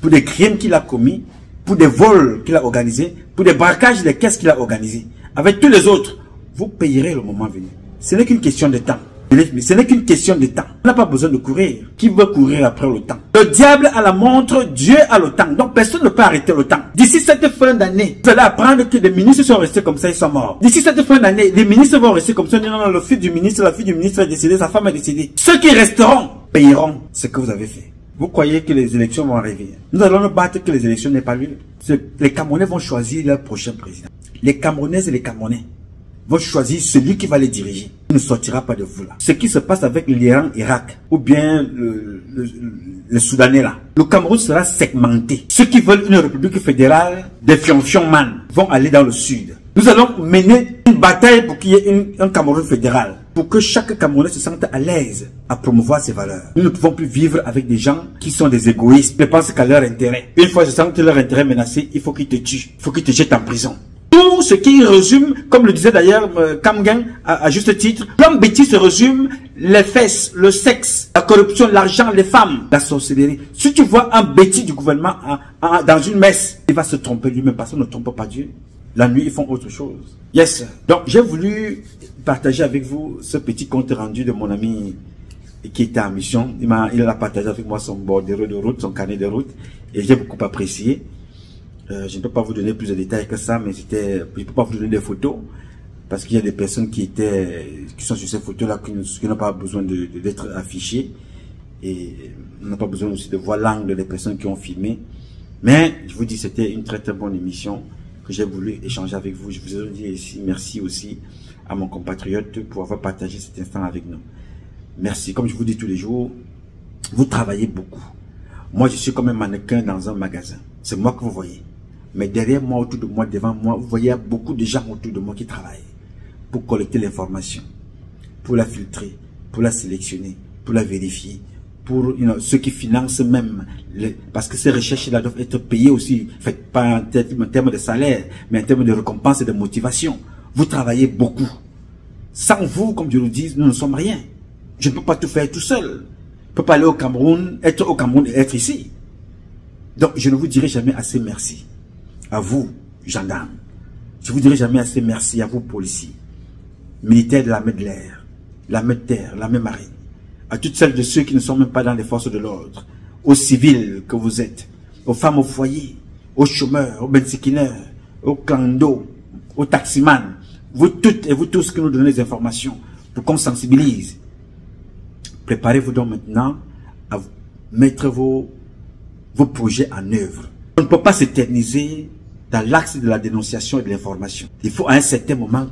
pour des crimes qu'il a commis, pour des vols qu'il a organisés, pour des braquages des caisses qu'il a organisés. Avec tous les autres, vous payerez le moment venu. Ce n'est qu'une question de temps. Ce n'est qu'une question de temps. On n'a pas besoin de courir. Qui veut courir après le temps? Le diable a la montre, Dieu a le temps. Donc personne ne peut arrêter le temps. D'ici cette fin d'année, vous allez apprendre que les ministres sont restés comme ça, ils sont morts. D'ici cette fin d'année, les ministres vont rester comme ça. Non, non, le fils du ministre, la fille du ministre est décédée, sa femme est décédée. Ceux qui resteront payeront ce que vous avez fait. Vous croyez que les élections vont arriver? Nous allons nous battre que les élections n'aient pas lieu. Les Camerounais vont choisir leur prochain président. Les Camerounaises et les Camerounais vont choisir celui qui va les diriger. Il ne sortira pas de vous là. Ce qui se passe avec l'Iran-Irak ou bien le Soudanais là. Le Cameroun sera segmenté. Ceux qui veulent une république fédérale des Fion-Fion-Man vont aller dans le sud. Nous allons mener une bataille pour qu'il y ait un Cameroun fédéral. Pour que chaque Camerounais se sente à l'aise à promouvoir ses valeurs. Nous ne pouvons plus vivre avec des gens qui sont des égoïstes, qui pensent qu'à leur intérêt. Une fois qu'ils se sentent leur intérêt menacé, il faut qu'ils te tuent. Il faut qu'ils te jettent en prison. Tout ce qui résume, comme le disait d'ailleurs Kamgen à juste titre, l'homme bêtis se résume les fesses, le sexe, la corruption, l'argent, les femmes, la sorcellerie. Si tu vois un bêtis du gouvernement dans une messe, il va se tromper lui-même parce qu'on ne trompe pas Dieu. La nuit, ils font autre chose. Yes. Donc, j'ai voulu partager avec vous ce petit compte rendu de mon ami qui était en mission. Il a partagé avec moi son bordereau de route, son carnet de route, et j'ai beaucoup apprécié. Je ne peux pas vous donner plus de détails que ça, mais je ne peux pas vous donner des photos, parce qu'il y a des personnes qui sont sur ces photos-là, qui n'ont pas besoin d'être affichées, et on n'a pas besoin aussi de voir l'angle des personnes qui ont filmé. Mais, je vous dis, c'était une très très bonne émission que j'ai voulu échanger avec vous. Je vous ai dit ici, merci aussi à mon compatriote pour avoir partagé cet instant avec nous. Merci. Comme je vous dis tous les jours, vous travaillez beaucoup. Moi, je suis comme un mannequin dans un magasin. C'est moi que vous voyez. Mais derrière moi, autour de moi, devant moi, vous voyez beaucoup de gens autour de moi qui travaillent pour collecter l'information, pour la filtrer, pour la sélectionner, pour la vérifier, pour ceux qui financent même, parce que ces recherches-là doivent être payées aussi, faites pas en termes de salaire, mais en termes de récompense et de motivation. Vous travaillez beaucoup. Sans vous, comme je le dis, nous ne sommes rien. Je ne peux pas tout faire tout seul. Je ne peux pas aller au Cameroun, être au Cameroun et être ici. Donc, je ne vous dirai jamais assez merci. À vous, gendarmes. Je ne vous dirai jamais assez merci à vous, policiers, militaires de l'armée de l'air, l'armée de terre, l'armée marine. À toutes celles de ceux qui ne sont même pas dans les forces de l'ordre, aux civils que vous êtes, aux femmes au foyer, aux chômeurs, aux bensikineurs, aux clando, aux taximans, vous toutes et vous tous qui nous donnez des informations pour qu'on sensibilise. Préparez-vous donc maintenant à mettre vos projets en œuvre. On ne peut pas s'éterniser dans l'axe de la dénonciation et de l'information. Il faut à un certain moment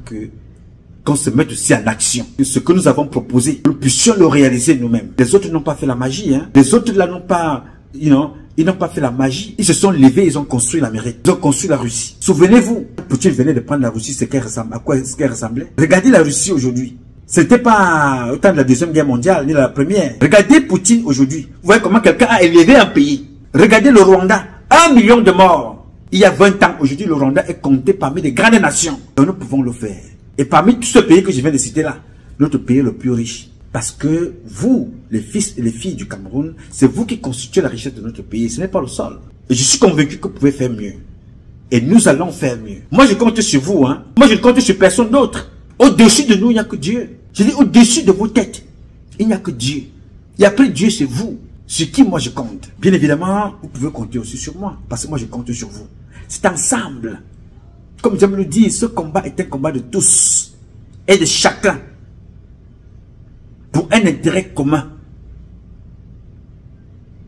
qu'on se mette aussi en action. Ce que nous avons proposé, nous puissions le réaliser nous-mêmes. Les autres n'ont pas fait la magie. Hein. Les autres là n'ont pas, ils n'ont pas fait la magie. Ils se sont levés, ils ont construit l'Amérique. Ils ont construit la Russie. Souvenez-vous, Poutine venait de prendre la Russie, à quoi est-ce qu'elle ressemblait? Regardez la Russie aujourd'hui. C'était pas au temps de la Deuxième Guerre mondiale, ni de la Première. Regardez Poutine aujourd'hui. Vous voyez comment quelqu'un a élevé un pays. Regardez le Rwanda. 1 million de morts. Il y a 20 ans, aujourd'hui, le Rwanda est compté parmi les grandes nations. Donc nous pouvons le faire. Et parmi tous ces pays que je viens de citer là, notre pays est le plus riche. Parce que vous, les fils et les filles du Cameroun, c'est vous qui constituez la richesse de notre pays. Ce n'est pas le sol. Et je suis convaincu que vous pouvez faire mieux. Et nous allons faire mieux. Moi, je compte sur vous. Hein. Moi, je ne compte sur personne d'autre. Au-dessus de nous, il n'y a que Dieu. Je dis au-dessus de vos têtes, il n'y a que Dieu. Et après Dieu, c'est vous. Sur qui moi je compte? Bien évidemment, vous pouvez compter aussi sur moi, parce que moi je compte sur vous. C'est ensemble. Comme j'aime le dire, ce combat est un combat de tous et de chacun pour un intérêt commun.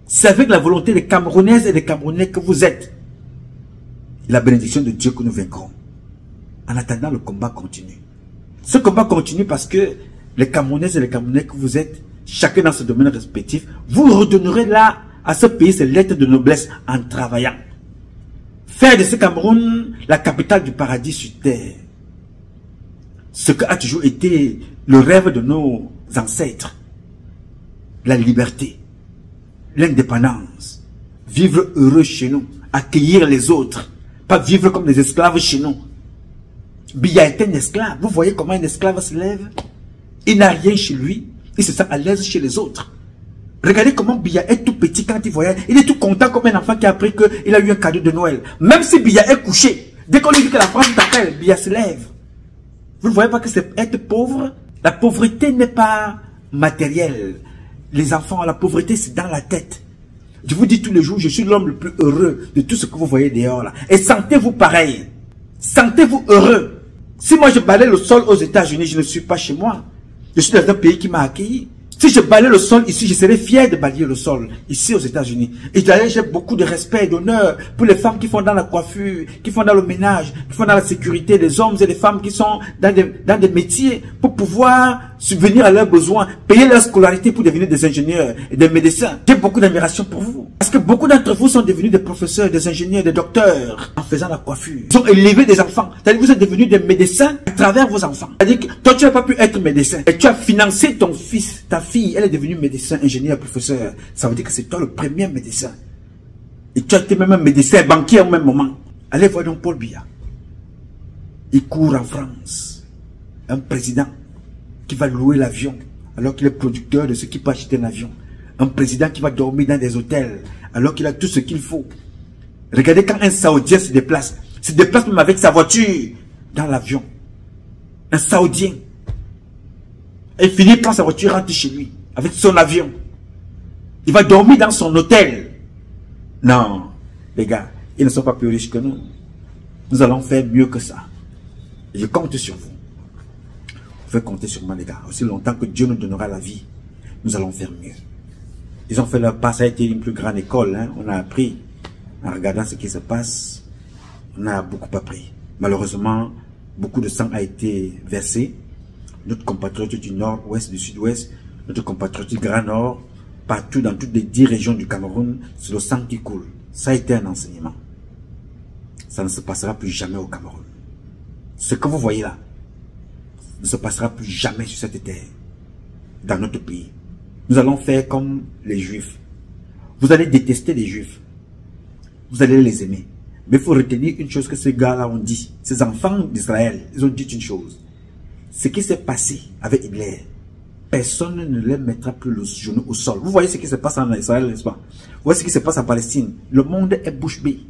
C'est avec la volonté des Camerounaises et des Camerounais que vous êtes. La bénédiction de Dieu que nous vaincrons. En attendant, le combat continue. Ce combat continue parce que les Camerounaises et les Camerounais que vous êtes, chacun dans ce domaine respectif, vous redonnerez là à ce pays ses lettres de noblesse en travaillant. Faire de ce Cameroun la capitale du paradis sur terre. Ce qui a toujours été le rêve de nos ancêtres. La liberté, l'indépendance, vivre heureux chez nous, accueillir les autres, pas vivre comme des esclaves chez nous. Biya est un esclave. Vous voyez comment un esclave se lève? Il n'a rien chez lui, il se sent à l'aise chez les autres. Regardez comment Biya est tout petit quand il voyage. Il est tout content comme un enfant qui a appris qu'il a eu un cadeau de Noël. Même si Biya est couché, dès qu'on lui dit que la France t'appelle, Biya se lève. Vous ne voyez pas que c'est être pauvre? La pauvreté n'est pas matérielle. Les enfants, la pauvreté c'est dans la tête. Je vous dis tous les jours, je suis l'homme le plus heureux de tout ce que vous voyez dehors là. Et sentez-vous pareil. Sentez-vous heureux. Si moi je balaye le sol aux États-Unis, je ne suis pas chez moi. Je suis dans un pays qui m'a accueilli. Si je balaye le sol ici, je serais fier de balayer le sol ici aux États-Unis. Et d'ailleurs, j'ai beaucoup de respect et d'honneur pour les femmes qui font dans la coiffure, qui font dans le ménage, qui font dans la sécurité, les hommes et les femmes qui sont dans des métiers pour pouvoir subvenir à leurs besoins, payer leur scolarité pour devenir des ingénieurs et des médecins. J'ai beaucoup d'admiration pour vous. Parce que beaucoup d'entre vous sont devenus des professeurs, des ingénieurs, des docteurs en faisant la coiffure. Ils ont élevé des enfants. C'est-à-dire que vous êtes devenus des médecins à travers vos enfants. C'est-à-dire que toi, tu n'as pas pu être médecin. Et tu as financé ton fils, ta fille, elle est devenue médecin, ingénieur, professeur. Ça veut dire que c'est toi le premier médecin. Et tu as été même un médecin, banquier au même moment. Allez voir donc Paul Biya. Il court en France. Un président qui va louer l'avion alors qu'il est producteur de ce qui peut acheter un avion. Un président qui va dormir dans des hôtels alors qu'il a tout ce qu'il faut. Regardez quand un Saoudien se déplace même avec sa voiture dans l'avion. Un Saoudien. Et il finit par sa voiture, rentre chez lui avec son avion. Il va dormir dans son hôtel. Non, les gars, ils ne sont pas plus riches que nous. Nous allons faire mieux que ça. Et je compte sur vous. Vous pouvez compter sur moi, les gars. Aussi longtemps que Dieu nous donnera la vie, nous allons faire mieux. Ils ont fait leur part, ça a été une plus grande école. Hein. On a appris, en regardant ce qui se passe, on a beaucoup appris. Malheureusement, beaucoup de sang a été versé. Notre compatriote du nord, ouest, du sud-ouest, notre compatriote du Grand Nord, partout dans toutes les 10 régions du Cameroun, c'est le sang qui coule. Ça a été un enseignement. Ça ne se passera plus jamais au Cameroun. Ce que vous voyez là ne se passera plus jamais sur cette terre, dans notre pays. Nous allons faire comme les Juifs. Vous allez détester les Juifs. Vous allez les aimer. Mais il faut retenir une chose que ces gars-là ont dit. Ces enfants d'Israël, ils ont dit une chose. Ce qui s'est passé avec Hitler, personne ne les mettra plus le genou au sol. Vous voyez ce qui se passe en Israël, n'est-ce pas? Vous voyez ce qui se passe en Palestine. Le monde est bouche bée.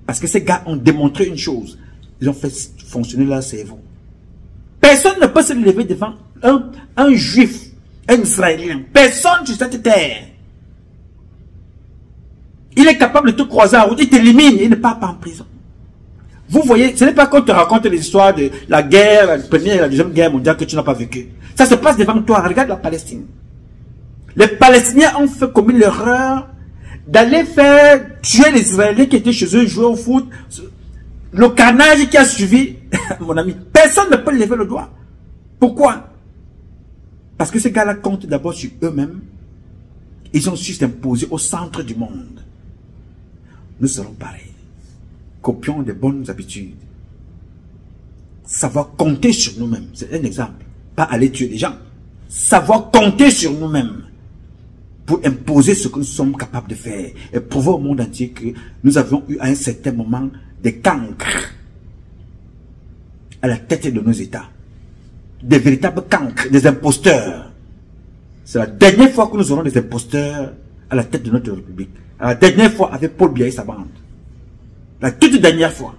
Parce que ces gars ont démontré une chose. Ils ont fait fonctionner leur cerveau. Personne ne peut se lever devant un juif, un israélien. Personne sur cette terre. Il est capable de te croiser en route, il t'élimine, il ne part pas en prison. Vous voyez, ce n'est pas qu'on te raconte les histoires de la guerre, la première et la deuxième guerre mondiale que tu n'as pas vécu. Ça se passe devant toi. Regarde la Palestine. Les Palestiniens ont commis l'erreur d'aller faire tuer les Israéliens qui étaient chez eux, jouer au foot. Le carnage qui a suivi, mon ami, personne ne peut lever le doigt. Pourquoi? Parce que ces gars-là comptent d'abord sur eux-mêmes. Ils ont su s'imposer au centre du monde. Nous serons pareils. Copions des bonnes habitudes. Savoir compter sur nous-mêmes. C'est un exemple. Pas aller tuer des gens. Savoir compter sur nous-mêmes. Pour imposer ce que nous sommes capables de faire. Et prouver au monde entier que nous avions eu à un certain moment des cancres à la tête de nos États. Des véritables cancres, des imposteurs. C'est la dernière fois que nous aurons des imposteurs à la tête de notre République. La dernière fois avec Paul Biya et sa bande. La toute dernière fois.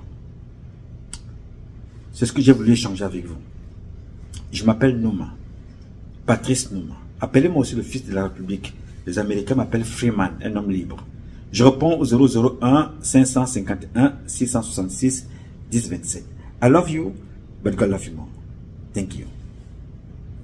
C'est ce que j'ai voulu échanger avec vous. Je m'appelle Nouma. Patrice Nouma. Appelez-moi aussi le fils de la République. Les Américains m'appellent Freeman, un homme libre. Je réponds au 001 551 666 1027. I love you, but God love you more. Thank you.